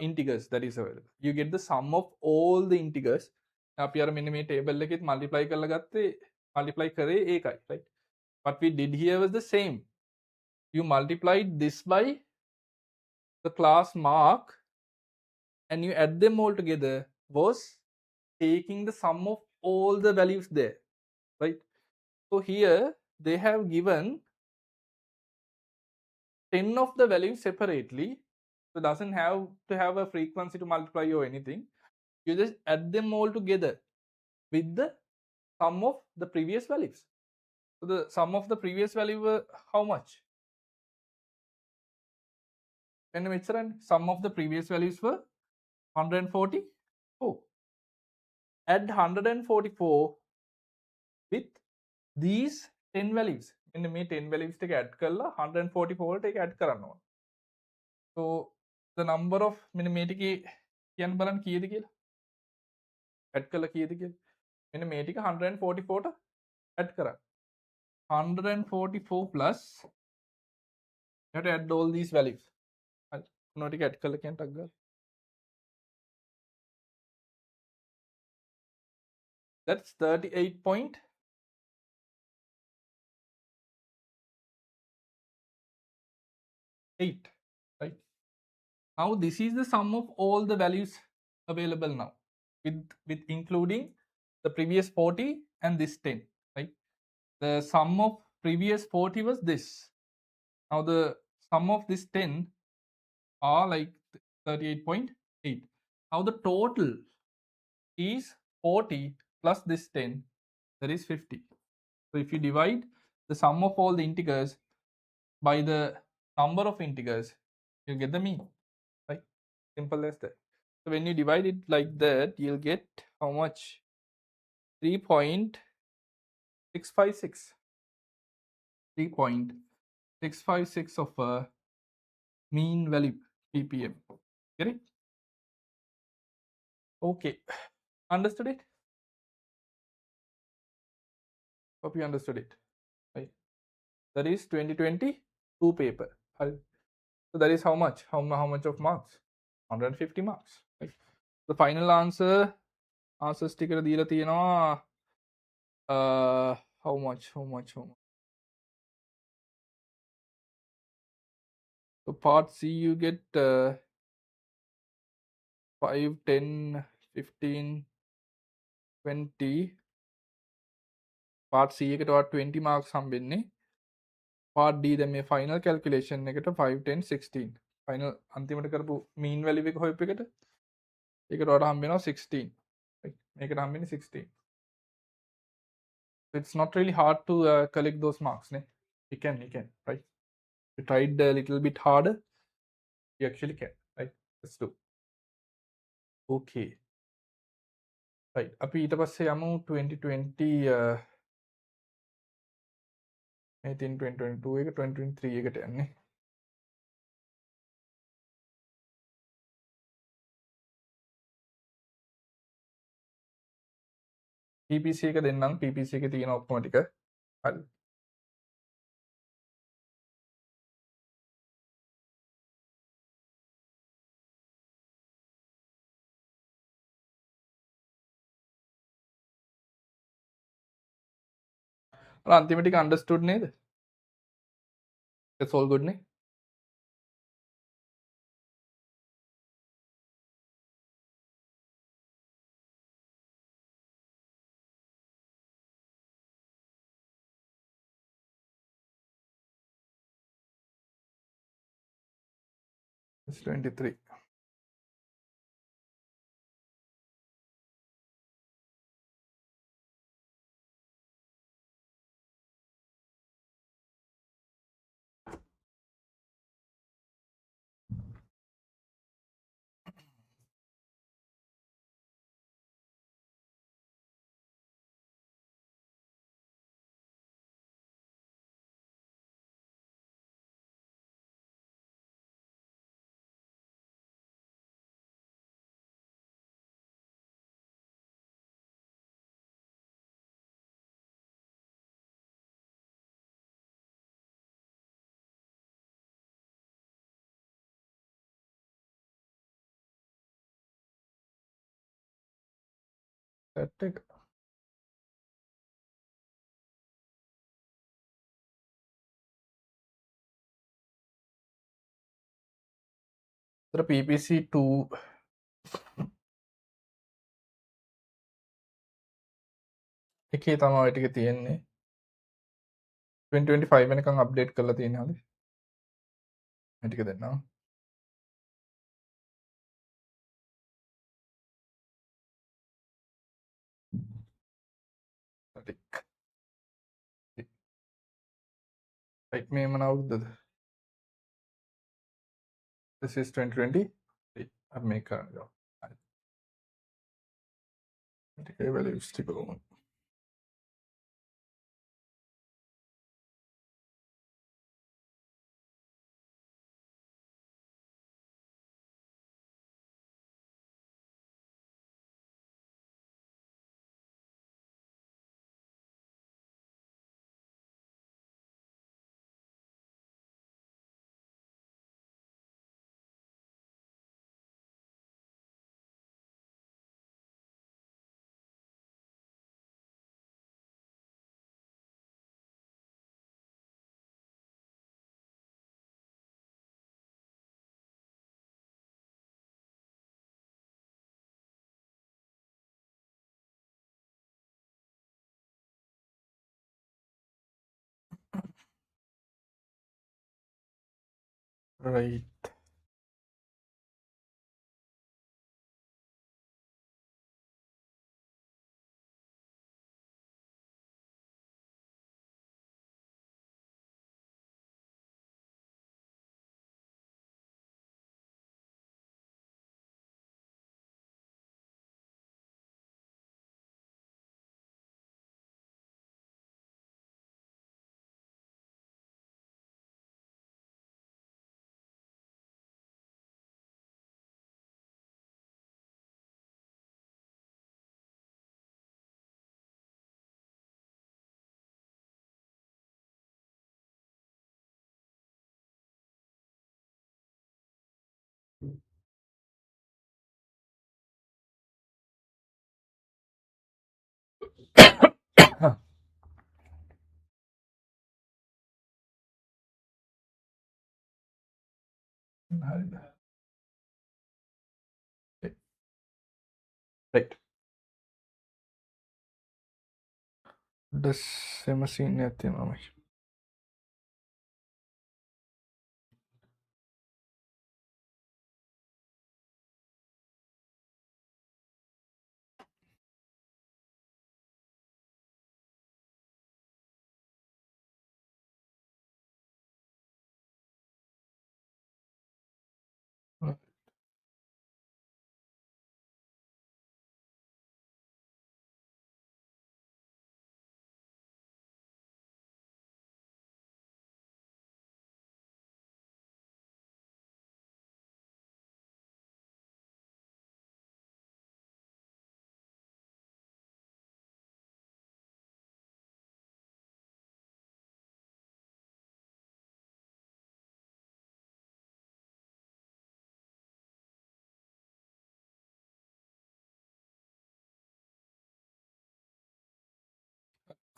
[SPEAKER 1] integers that is available. You get the sum of all the integers. අපි අර මෙන්න මේ table එකෙත් multiply කරලා ගත්තේ multiply කරේ ඒකයි, right? What we did here was the same. You multiplied this by the class mark and you add them all together, was taking the sum of all the values there, right? So here they have given 10 of the values separately, so it doesn't have to have a frequency to multiply or anything. You just add them all together with the sum of the previous values. So the sum of the previous value were how much? And sum of the previous values were 144. Add 144 with these 10 values. මෙන්න මේ 10 values ටික add කරලා 144 ට ඒක add කරන්න ඕන. So the number of මෙන්න මේ ටිකේ කියන්න බලන්න කීයද කියලා. add කරලා කීයද කියලා. මෙන්න මේ ටික 144 ට add කරන්න. 144 plus you have to add all these values. හරි. මොනවා ටික add කරලා කියන්න ටක් ගාලා. That's 38.8. Right. Now this is the sum of all the values available now, with including the previous 40 and this 10, right? The sum of previous 40 was this. Now the sum of this 10 are like 38.8. Now the total is 40 plus this 10, that is 50. So if you divide the sum of all the integers by the number of integers, you get the mean, right? Simple as that. So when you divide it like that, you'll get how much? 3.656. 3.656 of a mean value ppm. Get it? Okay. Understood it? Hope you understood it. Right. That is 2022 paper. So that is how much? How much of marks? 150 marks. Right. The final answers ටිකට දීලා තියෙනවා how much? So part C you get 5, 10, 15, 20. part C එකට 20 marks හම්බෙන්නේ. part D දැන් මේ final calculation එකට 5, 10, 16. final අන්තිමට කරපු mean value එක හොයපු එකට ඒකට වඩා හම්බෙනවා 16. right. මේකට හම්බෙන්නේ 16. So it's not really hard to collect those marks. Ne? You can, right? You tried a little bit harder, you actually can, right? Let's do. Okay. right අපි ඊට පස්සේ යමු 2020 18 2022 එක 2023 එකට යන්නේ PPC එක දෙන්නම් PPC එකේ තියෙන ඔක්කොම ටික හරි අන්තිම ටික understood නේද it's all good නේ it's 23 that එක ඒතර PPC2 එකේ තමයි ඔය ටික තියෙන්නේ 2025 වෙනකන් අප්ඩේට් කරලා තියෙනවා හරි මේ ටික දෙන්නම් ටික right මේ මොන අවුරුද්දද this is 2020 අපි මේක කරනවා හරි මේ ටිකේ values ටික කොහොමද right හරිද right දෙස්සෙම සීන් එකක් තියෙනවා මේක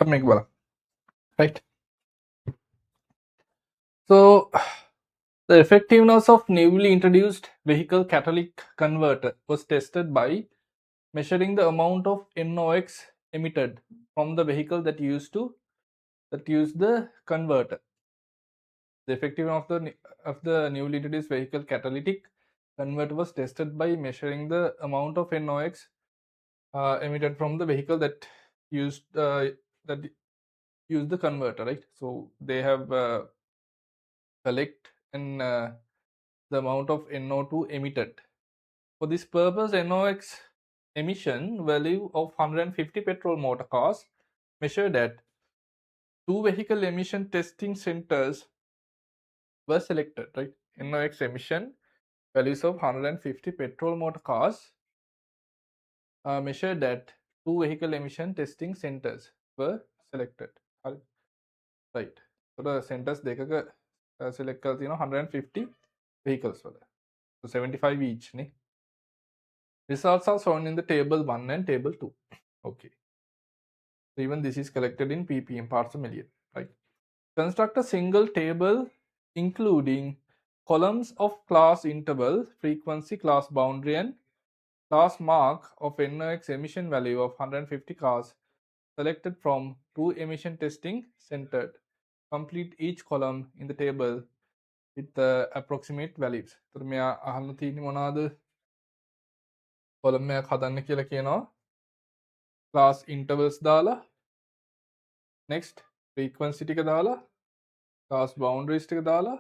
[SPEAKER 1] make bala. Right. So the effectiveness of newly introduced vehicle catalytic converter was tested by measuring the amount of NOx emitted from the vehicle that used the converter. The effectiveness of the newly introduced vehicle catalytic converter was tested by measuring the amount of NOx emitted from the vehicle that used the converter. Right. So they have collect and the amount of NO2 emitted. For this purpose, NOx emission value of 150 petrol motor cars measured at two vehicle emission testing centers were selected. Right, NOx emission values of 150 petrol motor cars measured at two vehicle emission testing centers were selected. Right. So the centers දෙකක select කරලා තියෙනවා 150 vehicles වල. So 75 each. Results are shown in the table 1 and table 2. Okay. So even this is collected in ppm, parts per million. Right. Construct a single table including columns of class interval, frequency, class boundary, and class mark of NOx emission value of 150 cars selected from two emission testing centered. Complete each column in the table with the approximate values. So මෙයා අහන්න තියෙන්නේ මොනවාද? column එකක් හදන්න කියලා කියනවා. class intervals දාලා, next frequency ටික දාලා, class boundaries ටික දාලා,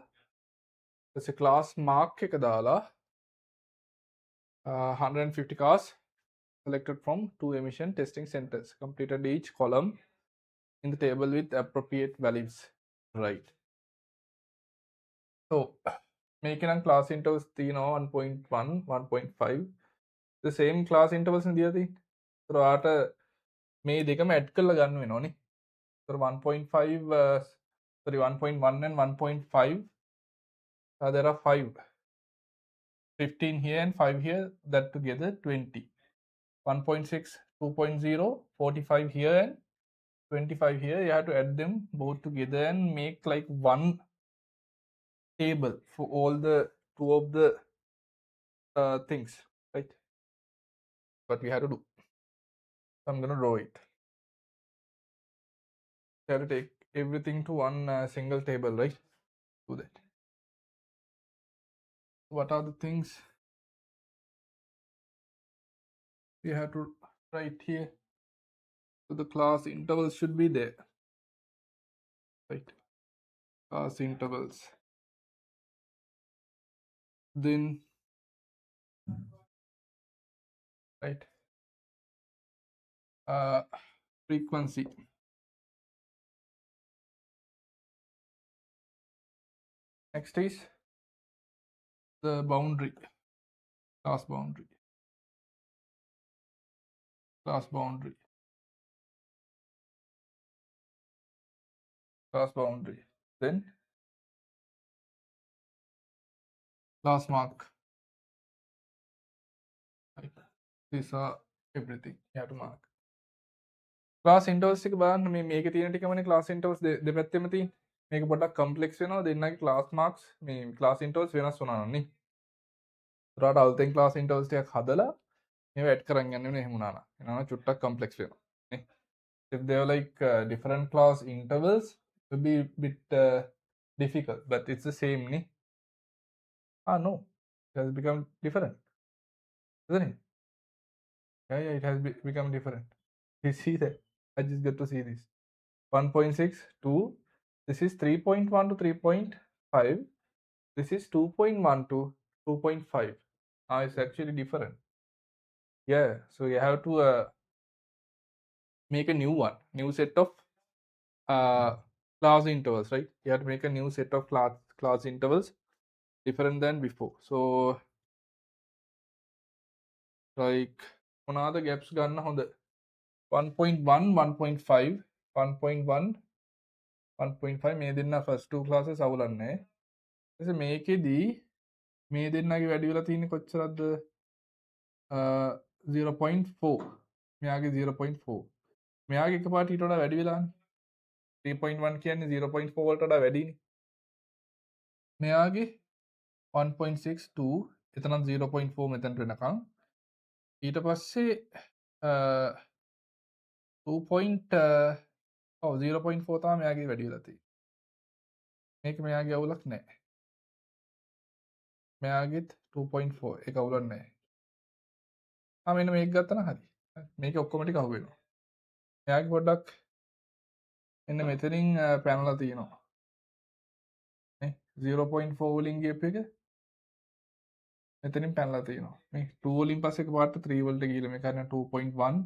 [SPEAKER 1] ඊට class mark එක දාලා 150 cars selected from two emission testing centers. Completed each column in the table with appropriate values. Right. So making a class intervals 1.1, 1.5. The same class intervals in the so ආට මේ දෙකම add කරලා ගන්න වෙනවනේ. So 1.5 sorry 1.1 and 1.5 there are 15 here and 5 here, that together 20. 1.6, 2.0, 45 here and 25 here. You have to add them both together and make like one table for all the two of the things, right? But we have to do. So I'm gonna draw it. You have to take everything to one single table, right? Do that. What are the things we have to write here? So the class intervals should be there, right? Class intervals. Then, right? Frequency. Next is the boundary, class boundary, class boundary, class boundary. Then class mark. Right. These are everything you have to mark. Class intervals එක බලන්න මේ මේකේ තියෙන ටිකමනේ class intervals දෙපැත්තෙම තියෙන. මේක පොඩ්ඩක් complex වෙනවා දෙන්නගේ class marks මේ class intervals වෙනස් වුණා නම් නේ. ඒකට අලුතෙන් class intervals ටිකක් හදලා මේව add කරන් යන්න වෙන එහෙම වුණා නම්. එනවා චුට්ටක් complex වෙනවා. නේ. If they are like different class intervals, it will be a bit difficult, but it's the same, නේ. No, it has become different, isn't it? Yeah, it has become different. You see that? I just get to see this. 1.6, 2. This is 3.1 to 3.5. This is 2.1 to 2.5. It's actually different. Yeah, so you have to make a new one, new set of class intervals, right? You have to make a new set of class intervals different than before. So like මොනවාද gaps ගන්න හොඳ 1.1, 1.5, 1.1, 1.5 මේ දෙන්න first two classes අවුලන්නේ. ඊට මේකෙදී මේ දෙන්නගේ වැඩි වෙලා තියෙන්නේ කොච්චරද? 0.4. මෙයාගේ 0.4. මෙයාගේ එකපාරට ඊට වඩා වැඩි වෙලානේ. 3.1 කියන්නේ 0.4 වලට වඩා වැඩිනේ. මෙයාගේ 1.62 එතනත් 0.4 මෙතනට වෙනකම්. ඊට පස්සේ 0.4 තමයි මෙයාගේ වැඩි වෙලා තියෙන්නේ. මේක මෙයාගේ අවුලක් නැහැ. මෙයාගෙත් 2.4 ඒක අවුලක් නැහැ. මෙන්න මේක ගත්තා නම් හරි. මේක ඔක්කොම ටික අහු වෙනවා. මෙයාගේ පොඩ්ඩක් එන්න මෙතනින් පැනලා තියෙනවා. නේ 0.4 වලින් ගියප එක මෙතනින් පැනලා තියෙනවා. මේ 2 වලින් පස්සේ එකපාරට 3 වලට ගිහලා මේක හරියට 2.1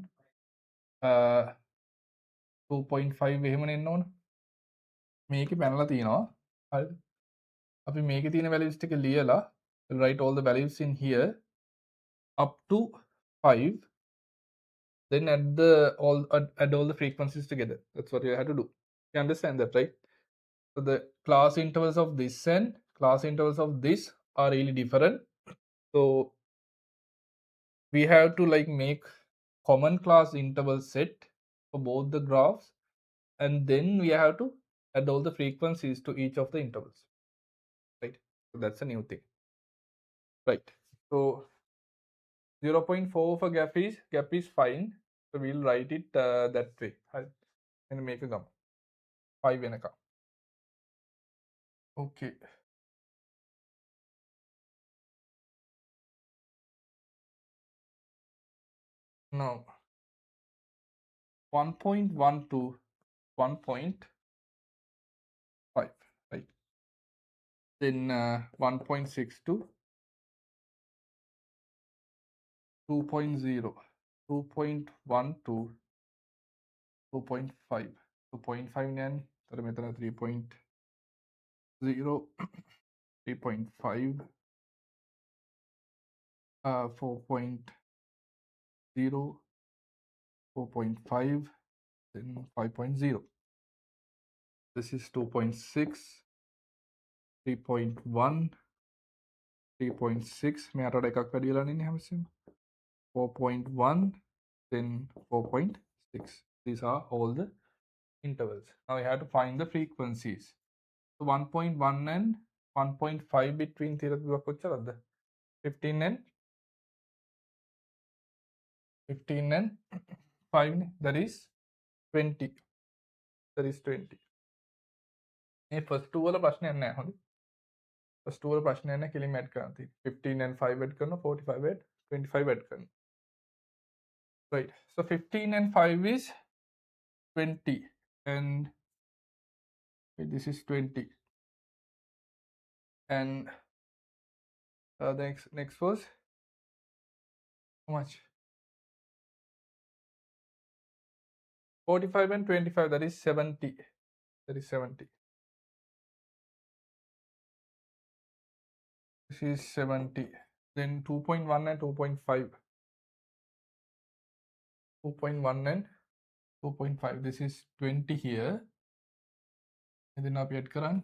[SPEAKER 1] 2.5 එහෙමනේ එන්න ඕන. මේකේ පැනලා තියෙනවා. හරිද? අපි මේකේ තියෙන values ටික ලියලා write all the values in here up to 5, then add all the frequencies together. That's what you have to do. You understand that, right? So the class intervals of this and class intervals of this are really different. So we have to like make common class interval set for both the graphs, and then we have to add all the frequencies to each of the intervals, right? So that's a new thing, right? So 0.4 for gap is fine, so we'll write it that way and make a gum 5 in a cup. Okay, now 1.1 to 1.5, right? Then 1.6 to 2.0, 2.1 to 2.5, 2.5 nan तर මෙතන 3.0 3.5 4.0 4.5 then 5.0. This is 2.6 3.1 3.6 මෙයාට එකක් වැඩි වෙලා නේ හැමසෙම 4.1 then 4.6. These are all the intervals. Now we have to find the frequencies. So 1.1 and 1.5 between තිරදුවක් කොච්චරද? 15 and 5 that is 20. That is 20. මේ first two වල ප්‍රශ්නයක් නැහැ හොඳයි. first two වල ප්‍රශ්නයක් නැහැ කෙලින්ම add කරන්න තියෙන්නේ. 15 and 5 add කරනවා 45 add 25 add කරනවා. Right. So 15 and 5 is 20 and this is 20 and the next was how much? 45 and 25, that is 70. That is 70. This is 70. Then 2.1 and 2.5. 2.1 and 2.5. This is 20 here. And then up yet karan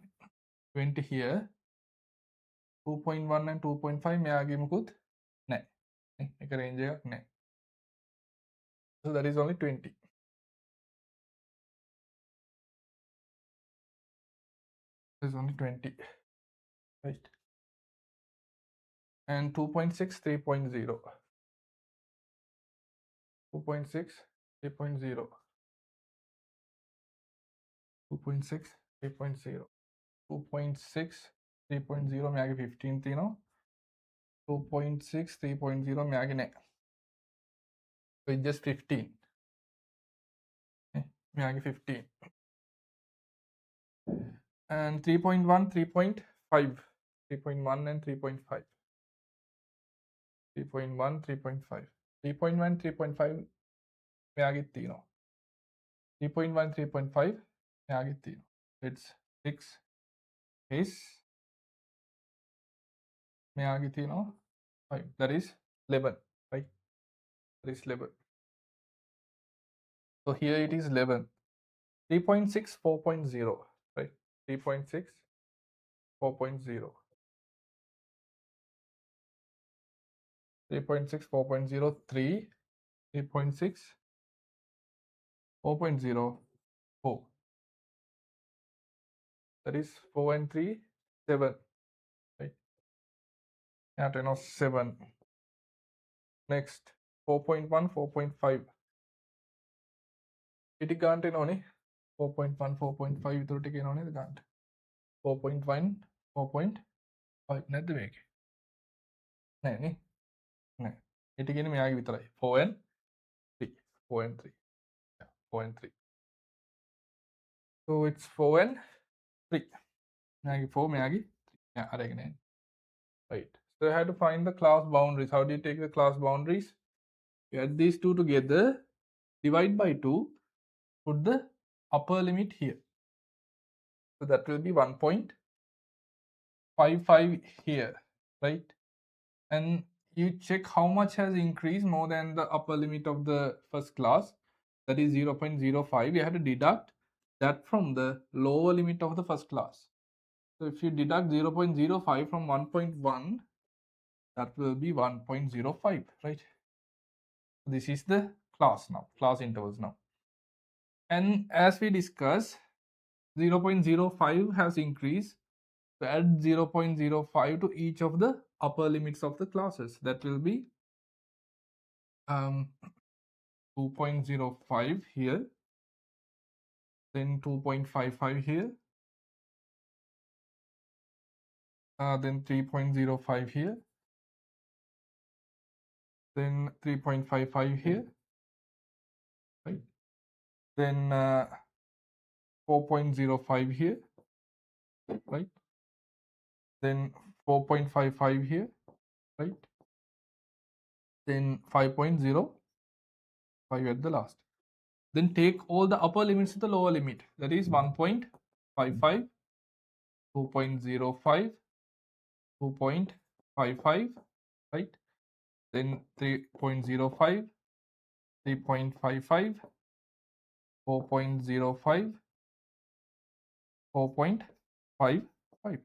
[SPEAKER 1] 20 here. 2.1 and 2.5 may age mukut nahi. Ek range nahi. So that is only 20. This is only 20. Right. And 2.6 3.0. 2.6 3.0. 2.6 3.0. 2.6 3.0 में आगे 15 तीनों 2.6 3.0 में आगे नहीं so it's just 15 में आगे 15 and 3.1 3.5 3.1 and 3.5 3.1 3.5 3.1 3.5 में आगे तीनों 3.1 3.5 में आगे तीनों it's 6 is में आगे तीनों 5 that is 11 right that is 11 so here it is 11 3.6 4.0 right 3.6 4.0 3.6 4.0 3 3.6 4.04. That is 4 and 3, 7. Right? Yeah, 10 of 7. Next, 4.1, 4.5. Iti gante noni 4.1, 4.5 විතර ටික එනවනේ ගන්න. 4.1, 4.5 නැද්ද මේකේ? නෑ නේ. නෑ. ඊට කියන්නේ මෙයාගේ විතරයි. 4 and 3. 4 and 3. Yeah, 4 and 3. So it's 4 and 3. මෙයාගේ 4, මෙයාගේ 3. Yeah, අරගෙන එන්න. Right. So I had to find the class boundaries. How do you take the class boundaries? You add these two together, divide by 2, put the upper limit here. So that will be 1.55 here, right? And you check how much has increased more than the upper limit of the first class, that is 0.05. You have to deduct that from the lower limit of the first class. So if you deduct 0.05 from 1.1, that will be 1.05, right? This is the class now, class intervals now. And as we discussed, 0.05 has increased. So add 0.05 to each of the upper limits of the classes. That will be 2.05 here, then 2.55 here, then 3.05 here, then 3.55 here, right? Then 4.05 here, right? Then 4.55 here, right? Then 5.05 at the last. Then take all the upper limits to the lower limit. That is 1.55, 2.05, 2.55, right? Then 3.05, 3.55, 4.05, 4.55.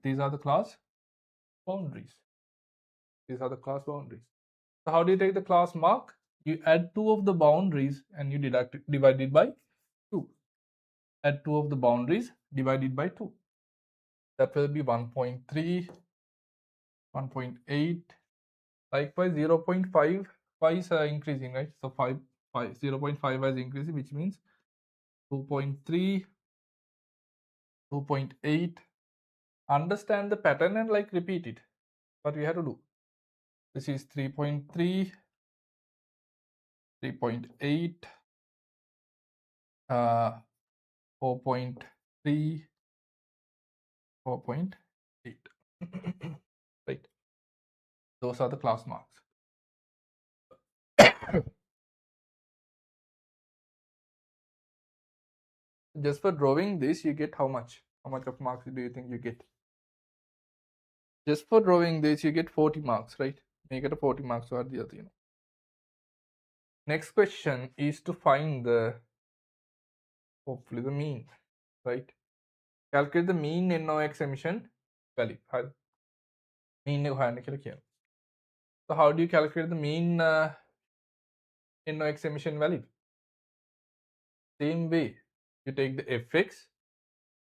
[SPEAKER 1] These are the class boundaries. These are the class boundaries. So how do you take the class mark? You add 2 of the boundaries and you divide it by 2. Add 2 of the boundaries, divide it by 2. That will be 1.3, 1.8. Likewise, 0.5 is increasing, right? So 0.5 is increasing, which means 2.3, 2.8. Understand the pattern and like repeat it. What we have to do. This is 3.3, 3.8, 4.3, 4.8. Right. Those are the class marks. Just for drawing this, you get how much? How much of marks do you think you get? Just for drawing this, you get 40 marks, right? You get a 40 marks or the other. Next question is to find hopefully the mean, right? Calculate the mean NOx emission value. Mean So how do you calculate the mean NOx emission value? Same way, you take the fx,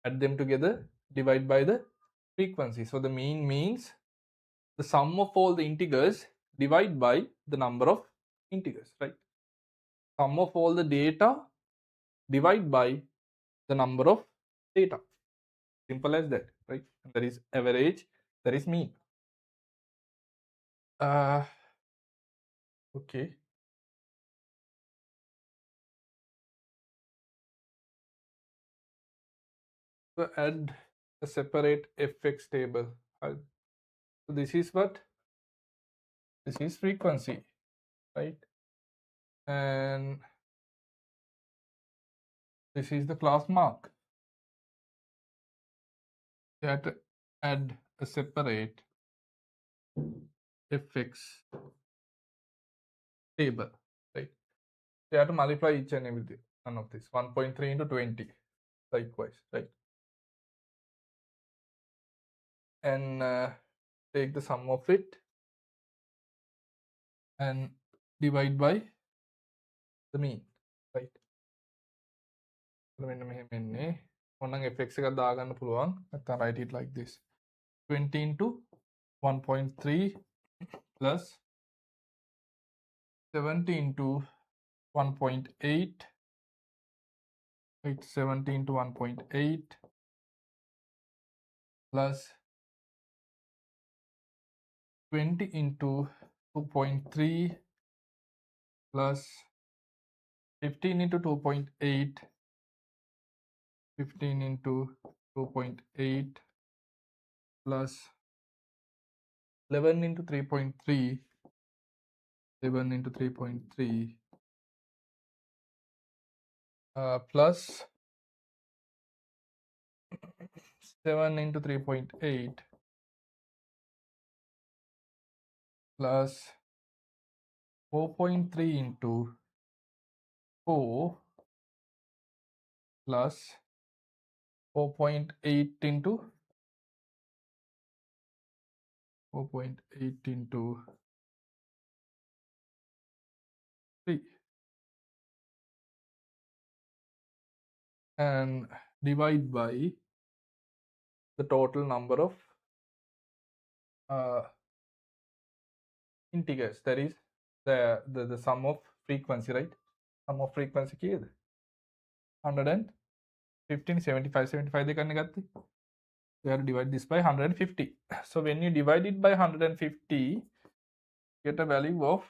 [SPEAKER 1] add them together, divide by the frequency. So the mean means the sum of all the integers divided by the number of integers, right? Sum of all the data divided by the number of data. Simple as that, right? There is average, there is mean. Okay. So add a separate fx table. So this is what? This is frequency, right? And this is the class mark. You have to add a separate fx table, right? So you have to multiply each and everything. None of this. 1.3 into 20, likewise, right? And take the sum of it and divide by the mean, right? මෙන්න මෙහෙම එන්නේ. ඕනනම් fx එකක් දාගන්න පුළුවන්. නැත්නම් write it like this. 20 into 1.3 plus 70 into 1.8. It's 70 into 1.8 plus 20 into 2.3 plus 15 into 2.8, 15 into 2.8 plus 11 into 3.3, 11 into 3.3 plus 7 into 3.8 plus 4.3 into 4 plus 4.8 into 4.8 into 3 and divide by the total number of integers, that is the sum of frequency, right? Sum of frequency kiyada 115 75 75 දෙකන්නේ ගත්තේ. We have to divide this by 150. So when you divide it by 150, get a value of,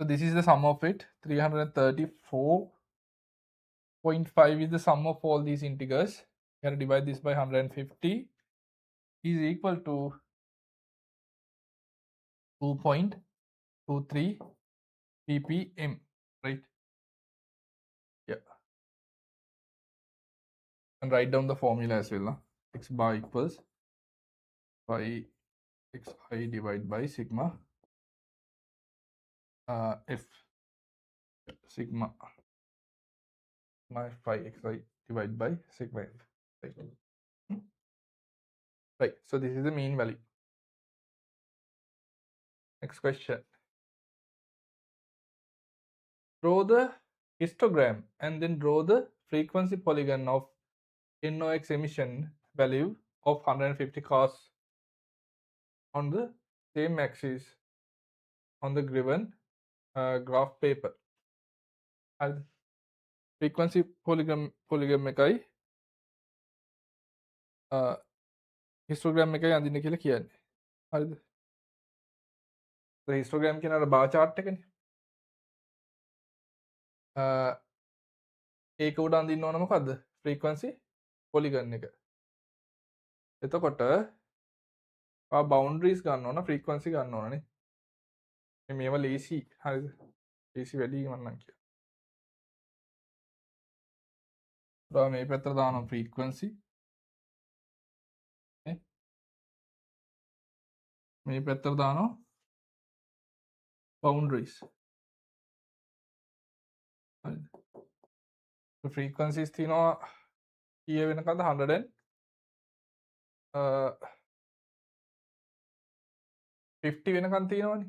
[SPEAKER 1] so this is the sum of it, 334.5 is the sum of all these integers. We have to divide this by 150 is equal to 2.23 ppm, right? Yeah, and write down the formula as well. X bar equals by xi divided by sigma f, sigma my phi xi divided by sigma f, right? Right, so this is the mean value. Next question. Draw the histogram and then draw the frequency polygon of NOx emission value of 150 cars on the same axis on the given graph paper. Frequency polygon එකයි histogram එකයි අඳින්න කියලා කියන්නේ. හරිද? histogram කියන අර bar chart එකනේ. ඒක උඩ අඳින්න ඕන මොකද්ද? frequency polygon එක. එතකොට boundaries ගන්න ඕන, frequency ගන්න ඕනනේ. මේව ලේසි. හරිද? ලේසි වැඩි මම නම් කියනවා. මේ පැත්තට දානවා frequency. මේ පැත්තට දානවා boundaries. හරිද? frequencies තියෙනවා කීය වෙනකන්ද 150 වෙනකන් තියෙනවනේ.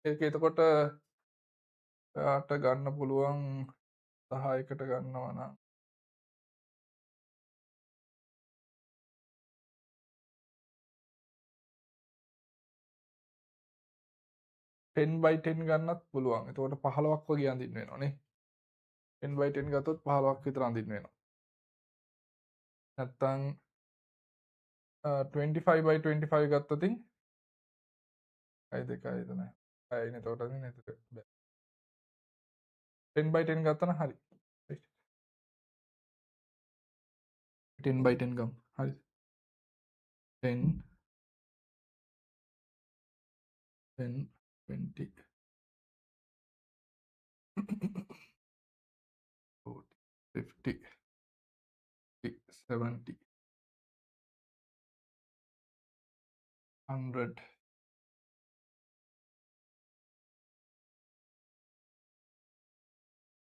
[SPEAKER 1] ඒක එතකොට ඔයාට ගන්න පුළුවන් 10කට ගන්නවා නම් 10/10 ගන්නත් පුළුවන්. එතකොට 15ක් වගේ අඳින්න වෙනවනේ. 10/10 ගත්තොත් 15ක් විතර අඳින්න වෙනවා. නැත්තම් 25/25 ගත්තොත් 10/10 නෑ. 10නේ එතකොට අදින්න එතකොට බෑ. 10/10 ගත්තා නම් හරි. 10/10 ගමු. හරි. 10 10 20 40 50 70 100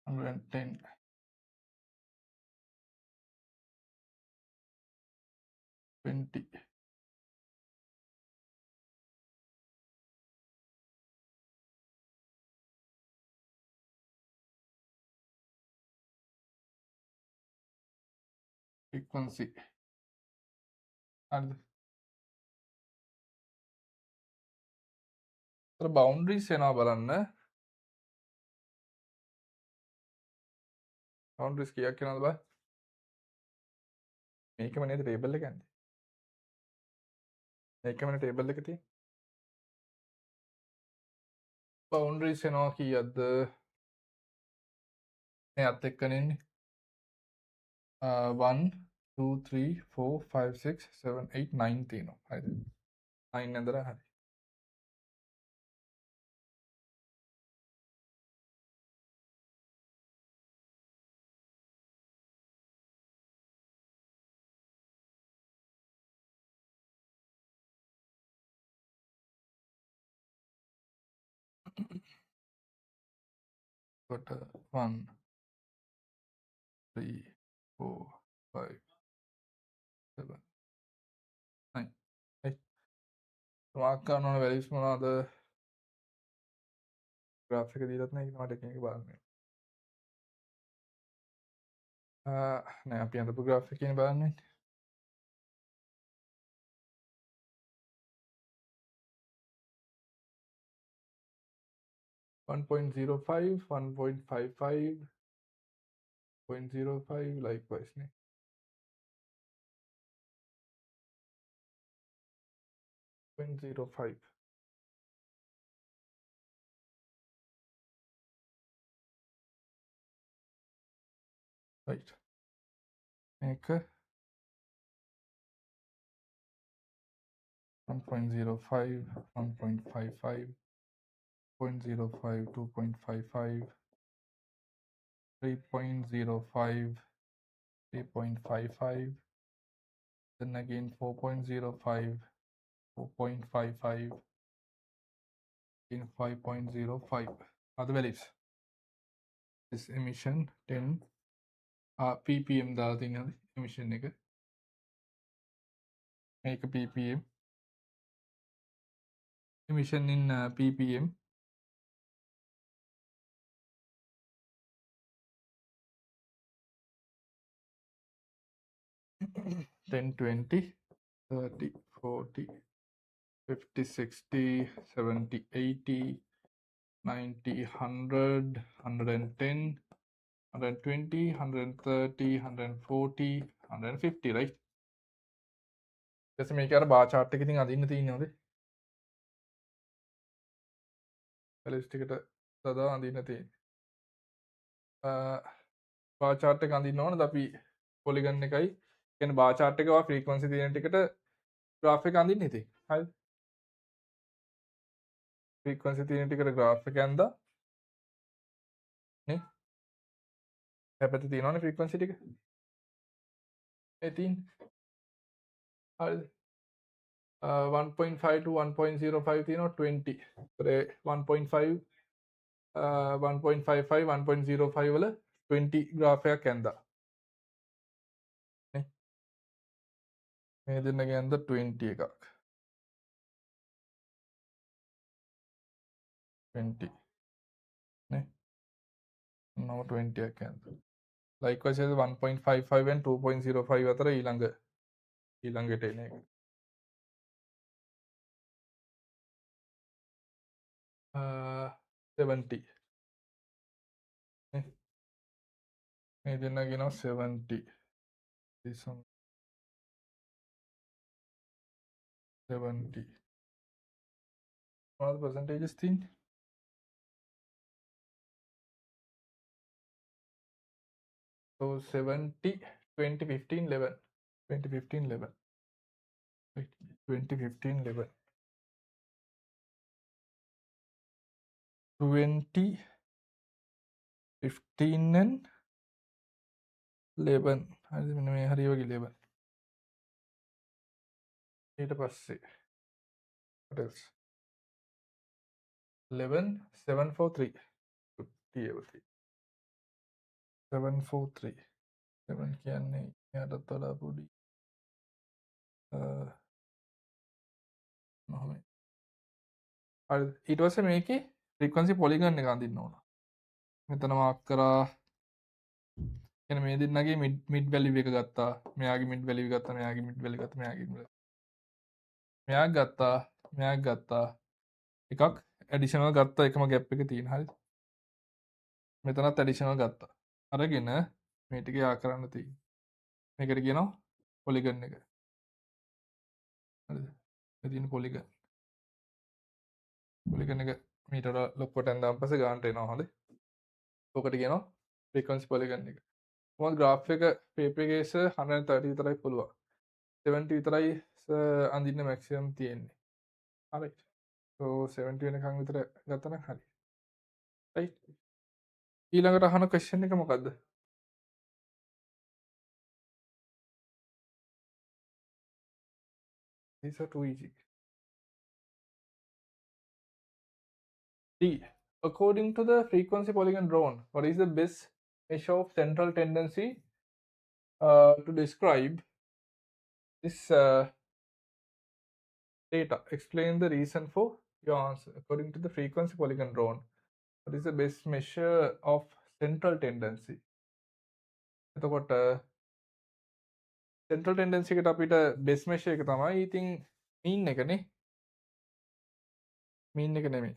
[SPEAKER 1] 110 20 . frequency හරිද? අර boundaries එනවා බලන්න. boundaries කීයක් වෙනවද බලන්න. මේකම නේද table එක යන්නේ. මේකමනේ table එක තියෙන්නේ. boundaries එනවා කීයක්ද? මෙයත් එක්කනේ ඉන්නේ. 1 2 3 4 5 6 7 8 9 තියෙනවා. හරිද? 9 නේද? හරි. කොට 1 3 4 5 7 9. හරි. මාක් කරන්න ඕන values මොනවද? graph එක දීලත් නැහැ. මට එකක බලන්න. නෑ අපි අඳපු graph එකනේ බලන්නේ. 1.05 1.55 0.05 likewise නේ. 0.05 right. මේක 1.05 1.55 0.05 2.55 3.05 3.55 then again 4.05 4.55 in 5.05 other values. This emission 10 ppm දාලා තියෙනවා emission එක. මේක ppm emission in ppm. Ten 20 30 40 50 60 70 80 90 100 110 120 130 140 150 right. ඊට මේක අර බාර් chart එකකින් අදින්න තියෙනවද? values ටිකට සදා අඳින්න තියෙන්නේ. බාර් chart එක අඳින්න ඕනද අපි polygon එකයි කියන්නේ බාර් chart එක වා frequency තියෙන ටිකට graph එක අඳින්න ඉතින්. හරිද? frequency තියෙන ටිකට graph එක ඇඳලා නේ. හැපැත්තේ තියෙනවනේ frequency ටික. ඒ තියෙන්නේ. හරිද? 1.5 to 1.05 තියෙනවා 20. ඒතර 1.5 1.55 1.05 වල 20 graph එකක් ඇඳලා. නේ. මේ දෙන්නගේ ඇඳ 20 එකක්. 20 නේ. නෝ 20 එකක් ඇඳලා. likewise 1.55 and 2.05 අතර ඊළඟට එන එක. 70 නේ. මේ දෙන්නගෙනවා 70 this one 70 what percentages thing. So 70 20 15 11 20 15 11 right 20 15 11 20 15 and 11 හරිද මෙන්න මේ හරිය වගේ 11 ඊට පස්සේ what else 11 743 50 743 7 කියන්නේ එයාටත් වඩා පොඩි හරි ඊට පස්සේ මේකේ frequency polygon එක අඳින්න ඕන. මෙතන මාක් කරා කියන්නේ මේ දෙන්නගේ මිඩ් වැලියු එක ගත්තා. මෙයාගේ මිඩ් වැලියු ගත්තා. මෙයාගේ මිඩ් වැලියු ගත්තා. මෙයාගේ ගත්තා. මෙයාගේ ගත්තා. එකක් ඇඩිෂනල් ගත්තා එකම ගැප් එක තියෙන. හරිද? මෙතනත් ඇඩිෂනල් ගත්තා. අරගෙන මේ ටික යා කරන්න තියෙන්නේ. මේකට කියනවා පොලිගන් එක. හරිද? මේ තියෙන පොලිගන්. පොලිගන් එක මීට වඩා ලොකුවට ඇඳාම පස්සේ ගන්නට එනවා. හරිද? ඔකට කියනවා ෆ්‍රීකවන්සි පොලිගන් එක. මොකද ග්‍රාෆ් එක පේපර් එකේ 130 විතරයි පුළුවන්. 70 විතරයි අඳින්න මැක්සිමම් තියෙන්නේ. හරි. so 70 වෙනකන් විතර ගත්තා නම් හරි. right. ඊළඟට අහන ක්වෙස්චන් එක මොකද්ද? these are too easy. D. According to the frequency polygon drawn, what is the best measure of central tendency to describe this data? Explain the reason for your answer. According to the frequency polygon drawn, what is the best measure of central tendency? එතකොට central tendency එකට අපිට best measure එක තමයි ඉතින් mean එකනේ. mean එක නෙමෙයි.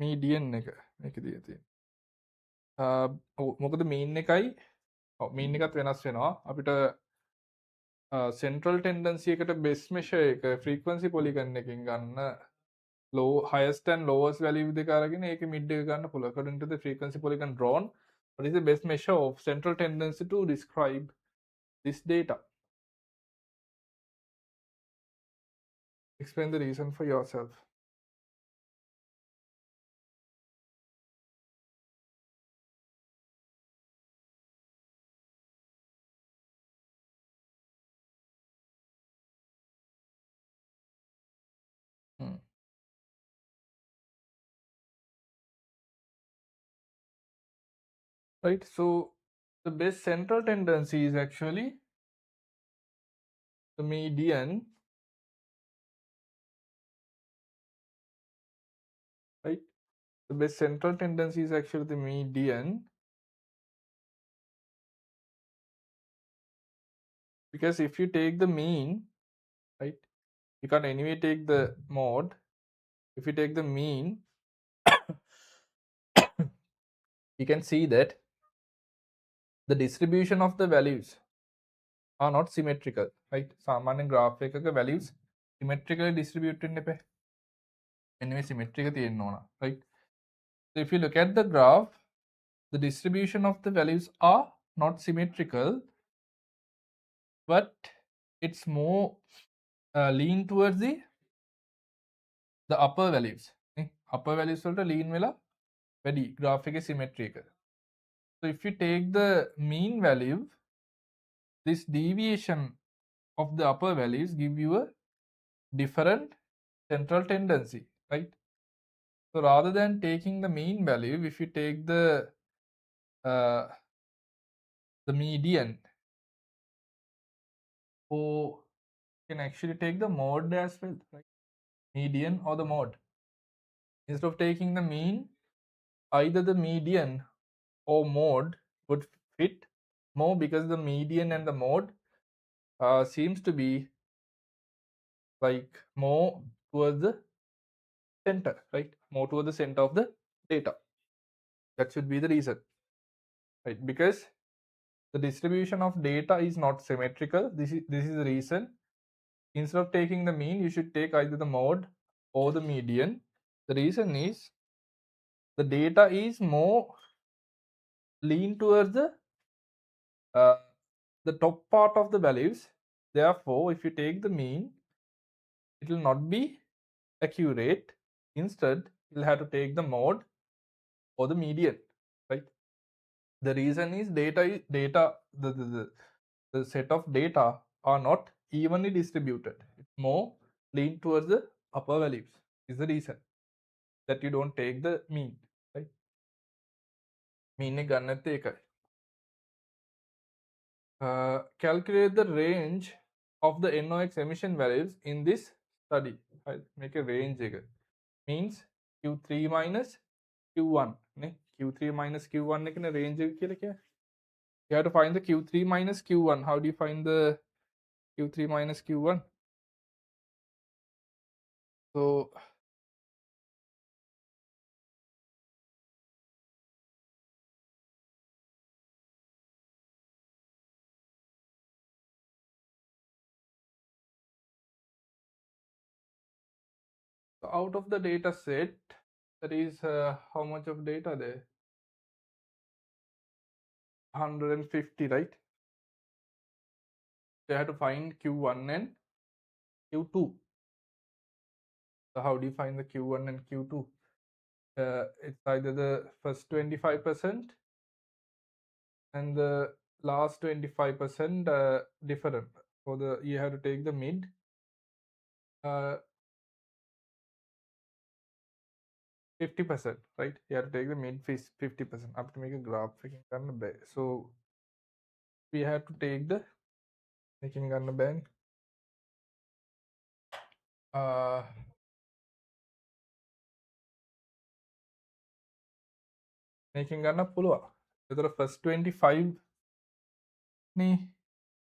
[SPEAKER 1] median එක මේකදී තියෙන්නේ. මොකද mean එකයි mean එකත් වෙනස් වෙනවා. අපිට central tendency එකට best measure එක frequency polygon එකෙන් ගන්න highest and lowest value දෙක අරගෙන ඒකේ mid එක ගන්න පුළුවන්. According to the frequency polygon drawn, what is the best measure of central tendency to describe this data? Explain the reason for yourself. Right, so the best central tendency is actually the median, right? The best central tendency is actually the median, because if you take the mean, right, you can't anyway take the mode. If you take the mean, you can see that the distribution of the values are not symmetrical, right? සාමාන්‍ය graph එකක values symmetrically distributed වෙන්න එපා. Anyway, symmetry එක තියෙන්න ඕන, right? So if you look at the graph, the distribution of the values are not symmetrical, but it's more lean towards the upper values. Upper values වලට lean වෙලා වැඩි graph එකේ symmetry එක. So if you take the mean value, this deviation of the upper values give you a different central tendency, right? So rather than taking the mean value, if you take the median, or you can actually take the mode as well, right? Median or the mode. Instead of taking the mean, either the median or mode would fit more, because the median and the mode seems to be like more towards the center, right? More towards the center of the data. That should be the reason, right? Because the distribution of data is not symmetrical. This is the reason. Instead of taking the mean, you should take either the mode or the median. The reason is the data is more lean towards the top part of the values. Therefore, if you take the mean, it will not be accurate. Instead, you'll have to take the mode or the median, right? The reason is the set of data are not evenly distributed. It's more lean towards the upper values. Is the reason that you don't take the mean, right? Mean එක ගන්න නැත්තේ ඒකයි. Calculate the range of the NOx emission values in this study. Make a range එක. Means Q3 minus Q1 නේ. Q3 minus Q1 එකනේ range එක කියලා කියන්නේ. You have to find the Q3 minus Q1. How do you find the Q3 minus Q1? So out of the data set, that is how much of data there? 150, right? So you have to find Q1 and Q2. So how do you find the Q1 and Q2? It's either the first 25% and the last 25% different. So you have to take the mid. 50%, right? You have to take the mid 50%. Up to make a graph. So we have to take the making a band. Making a පුළුවන්. එතකොට first 25 නේ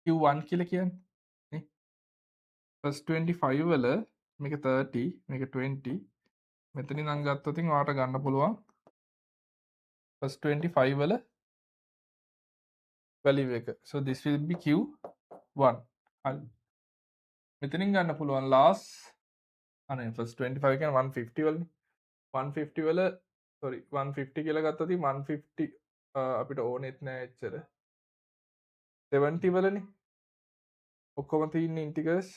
[SPEAKER 1] Q1 කියලා කියන්නේ. නේ. First 25 වල මේක 30, මේක 20. මෙතනින් නම් ගත්තොත් ඔයාලට ගන්න පුළුවන් first 25 වල value එක. So this will be Q1. හරි. මෙතනින් ගන්න පුළුවන් last first 25 කියන්නේ 150 වලනේ. 150 වල sorry 150 කියලා ගත්තොත් 150 අපිට ඕනෙත් නෑ එච්චර. 70 වලනේ. ඔක්කොම තියෙන integers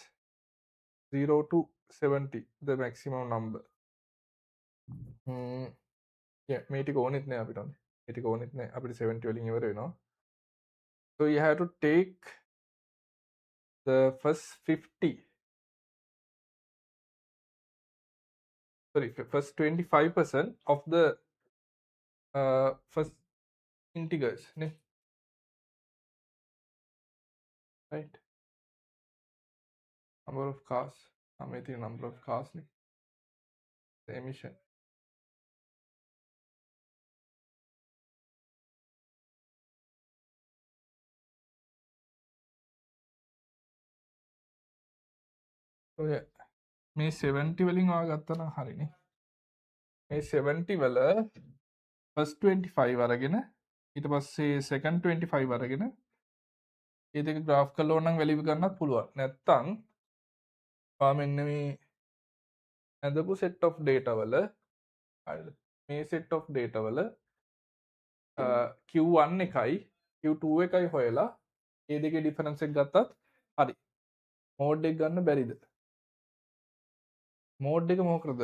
[SPEAKER 1] 0 to 70 the maximum number. Yeah, මේ ටික ඕනෙත් නෑ අපිට. මේ ටික ඕනෙත් නෑ අපිට 70 වලින් ඉවර වෙනවා. So you have to take the first 50. Sorry, first 25% of the first integers. Right? Number of cars. How many number of cars? The emission. So yeah, මේ 70 වලින් ඔයා ගත්තා නම් හරිනේ. මේ 70 වල first 25 අරගෙන ඊට පස්සේ second 25 අරගෙන ඒ දෙක graph කරලා ඕනනම් value ගන්නත් පුළුවන්. නැත්තම් ඔයා මෙන්න මේ ඇඳපු set of data වල හරිද? මේ set of data වල Q1 එකයි Q2 එකයි හොයලා ඒ දෙකේ difference එක ගත්තත් හරි. mode එක ගන්න බැරිද? mode එක මොකද?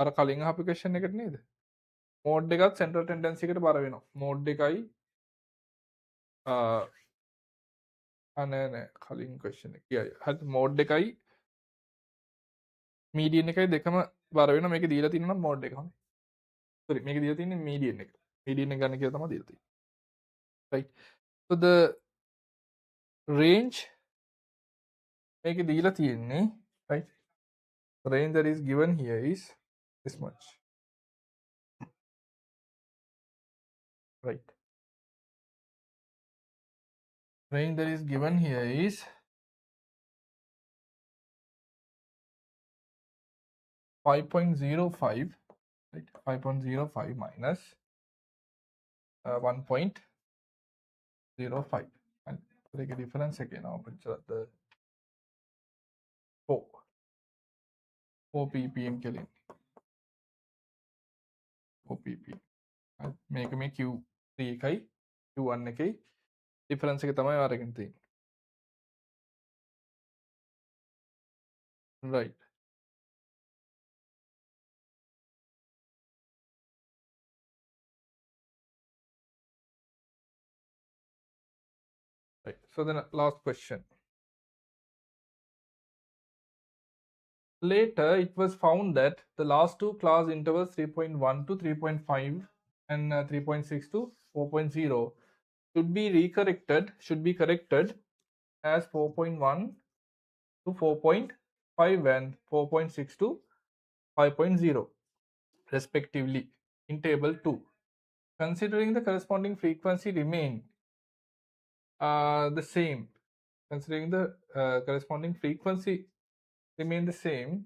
[SPEAKER 1] අර කලින් අහපු question එකට නේද? mode එකත් central tendency එකට බර වෙනවා. mode එකයි නෑ කලින් question එක. කියයි. හරි mode එකයි median එකයි දෙකම බර වෙනවා. මේක දීලා තියෙනවා නම් mode එක හොඳයි. sorry මේක දීලා තියෙන්නේ median එක. median එක ගන්න කියලා තමයි දීලා තියෙන්නේ. right. So the range මේක දීලා තියෙන්නේ right. The range that is given here is this much. Right. Range that is given here is 5.05, right? 5.05 minus 1.05. And take a difference again now, but the 4 ppm killing 4 ppm. Make me Q3 kai Q1 kai difference එක තමයි අරගෙන තියෙන්නේ. Right. Right. So then last question. Later, it was found that the last two class intervals 3.1 to 3.5 and 3.6 to 4.0 should be corrected as 4.1 to 4.5 and 4.6 to 5.0 respectively in table 2. considering the corresponding frequency remain the same, considering the corresponding frequency remain the same,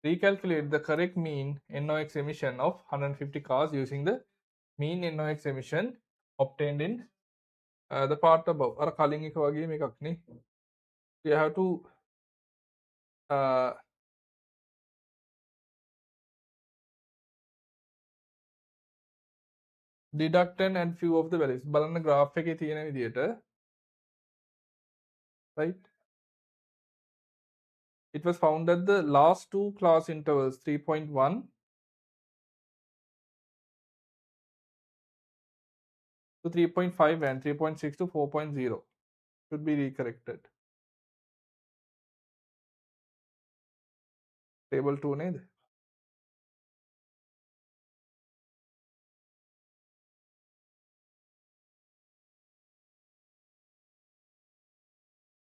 [SPEAKER 1] recalculate the correct mean NOx emission of 150 cars using the mean NOx emission obtained in the part above. අර කලින් එක වගේ මේකක් නේ. You have to deduct and add few of the values. බලන්න graph එකේ තියෙන විදිහට, right? It was found that the last two class intervals 3.1 to 3.5 and 3.6 to 4.0 should be recorrected. Table 2 නේද?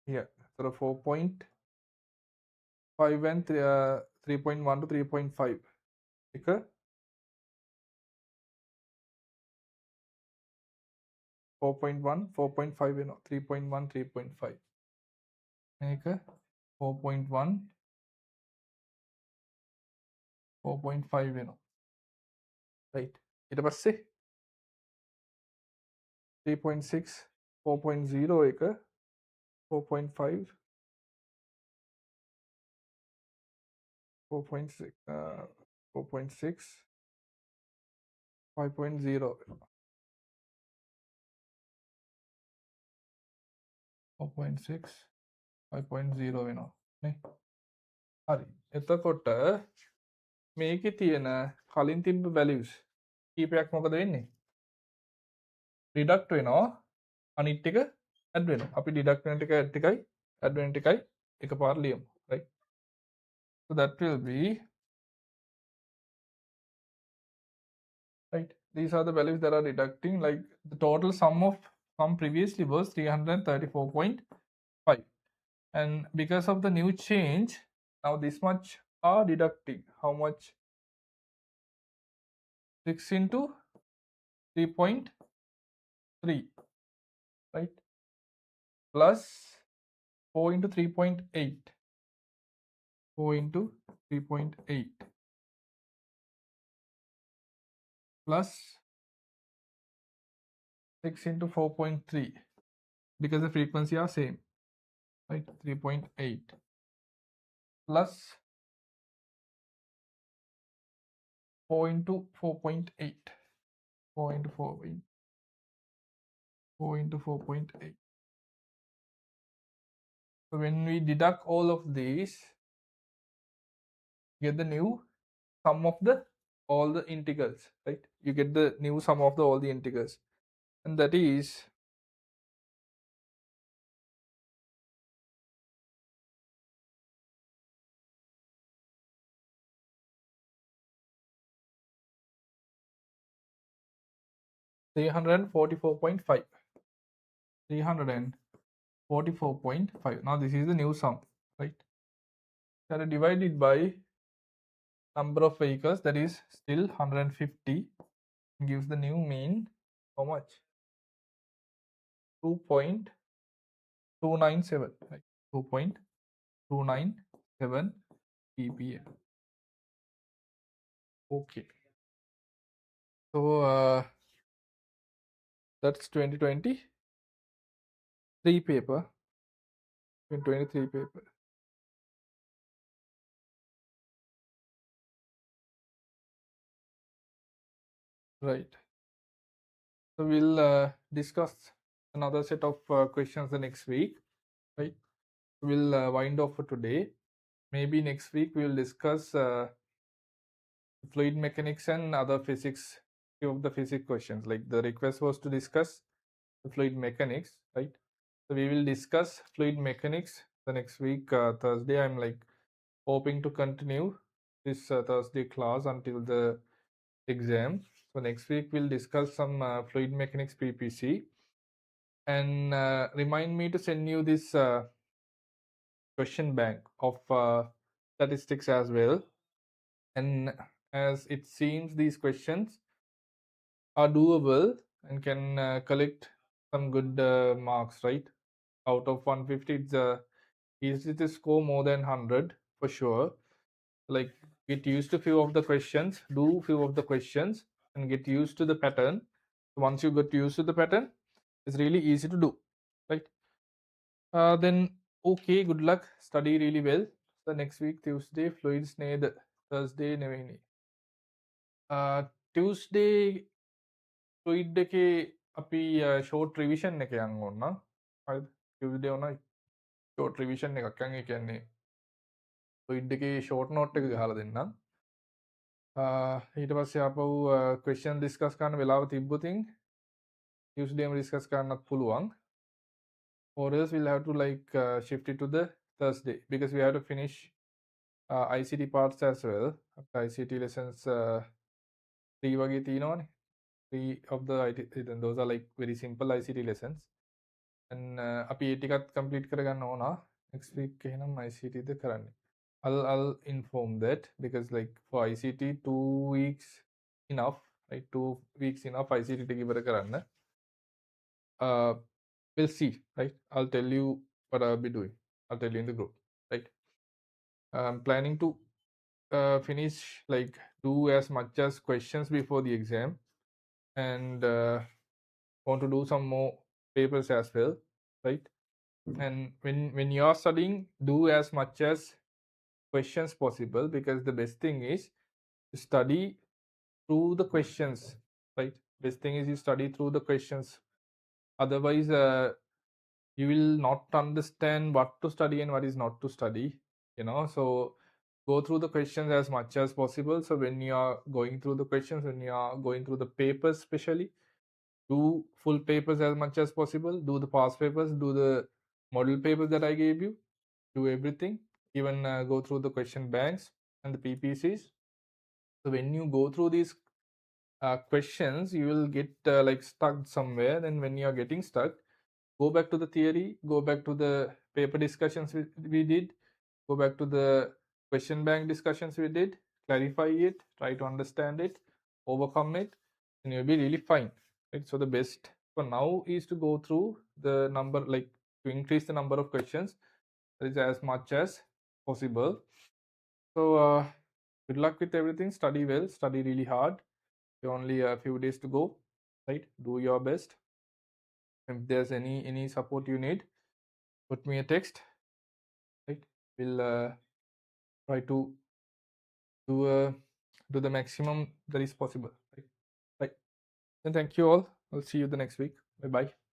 [SPEAKER 1] Yeah, so 4.5 and 3.1 to 3.5. එක 4.1 4.5 වෙනවා 3.1 3.5 මේක 4.1 4.5 වෙනවා, right? ඊට පස්සේ 3.6 4.0 එක 4.5 4.6 4.6 5.0 4.6 5.0 වෙනවා නේ. හරි, එතකොට මේකේ තියෙන කලින් තිබ්බ values කීපයක් මොකද වෙන්නේ? ඩිඩක්ට් වෙනවා, අනිත් එක ඇඩ් වෙනවා. අපි ඩිඩක්ට් වෙන ටික ඇඩ් එකයි ඇඩ් වෙන ටිකයි එකපාර ලියමු, right? So that will be, right, these are the values that are deducting, like the total sum of sum previously was 334.5, and because of the new change now this much are deducting. How much? 6 into 3.3, right, plus 4 into 3.8 4 into 3.8 plus 6 into 4.3 because the frequency are same, right? 3.8 plus 4 into 4.8 4 into 4 into 4.8. So when we deduct all of these, get the new sum of the all the integrals, right? You get the new sum of the all the integrals, and that is 344.5 344.5. Now this is the new sum, right? That are divided by number of vehicles, that is still 150, gives the new mean how much? 2.297, right? 2.297 ppm. Okay, so that's 2023 paper. 2023 paper. Right. So we'll discuss another set of questions the next week, right? We'll wind off for today. Maybe next week we'll discuss fluid mechanics and other physics, few of the physics questions. Like the request was to discuss the fluid mechanics, right? So we will discuss fluid mechanics the next week, Thursday. I'm like hoping to continue this Thursday class until the exam. So next week we'll discuss some fluid mechanics PPC, and remind me to send you this question bank of statistics as well. And as it seems, these questions are doable and can collect some good marks, right? Out of 150, it's easy to score more than 100 for sure. Like, get used to few of the questions, do few of the questions, and get used to the pattern. Once you get used to the pattern, it's really easy to do, right? Then okay, good luck. Study really well. The next week Tuesday fluids ned Thursday නෙවෙයිනේ. Tuesday fluid එකේ අපි short revision එක යන්න ඕන නම් හරිද? Tuesday ඕන short revision එකක් යන් ඒ කියන්නේ fluid එකේ short note එක ගහලා දෙන්නම්. ඊට පස්සේ ආපහු question discuss කරන්න වෙලාව තිබ්බොතින් Tuesday ම discuss කරන්නත් පුළුවන්. Or else we'll have to like shift it to the Thursday because we have to finish ICT parts as well. ICT lessons 3 වගේ තියෙනවනේ. 3 of the then those are like very simple ICT lessons. And අපි ඒ ටිකත් complete කරගන්න ඕන. Next week එහෙනම් ICT ද කරන්නේ. I'll inform that because like for ICT 2 weeks enough, right? 2 weeks enough ICT ටික ඉවර කරන්න. We'll see, right? I'll tell you what I'll be doing. I'll tell you in the group, right? I'm planning to finish, like do as much as questions before the exam, and want to do some more papers as well, right? And when you are studying, do as much as questions possible, because the best thing is to study through the questions, right? Best thing is you study through the questions. Otherwise you will not understand what to study and what is not to study, so go through the questions as much as possible. So when you are going through the questions, when you are going through the papers especially, do full papers as much as possible, do the past papers, do the model papers that I gave you, do everything, even go through the question banks and the PPCs. So when you go through these questions, you will get like stuck somewhere, and when you are getting stuck, go back to the theory, go back to the paper discussions we did, go back to the question bank discussions we did, clarify it, try to understand it, overcome it, and you'll be really fine, right? So the best for now is to go through the number, like to increase the number of questions, that is as much as possible. So good luck with everything. Study well, study really hard. Only a few days to go, right? Do your best. If there's any support you need, put me a text, right? We'll try to do the maximum that is possible, right? Then thank you all. I'll see you the next week. Bye bye.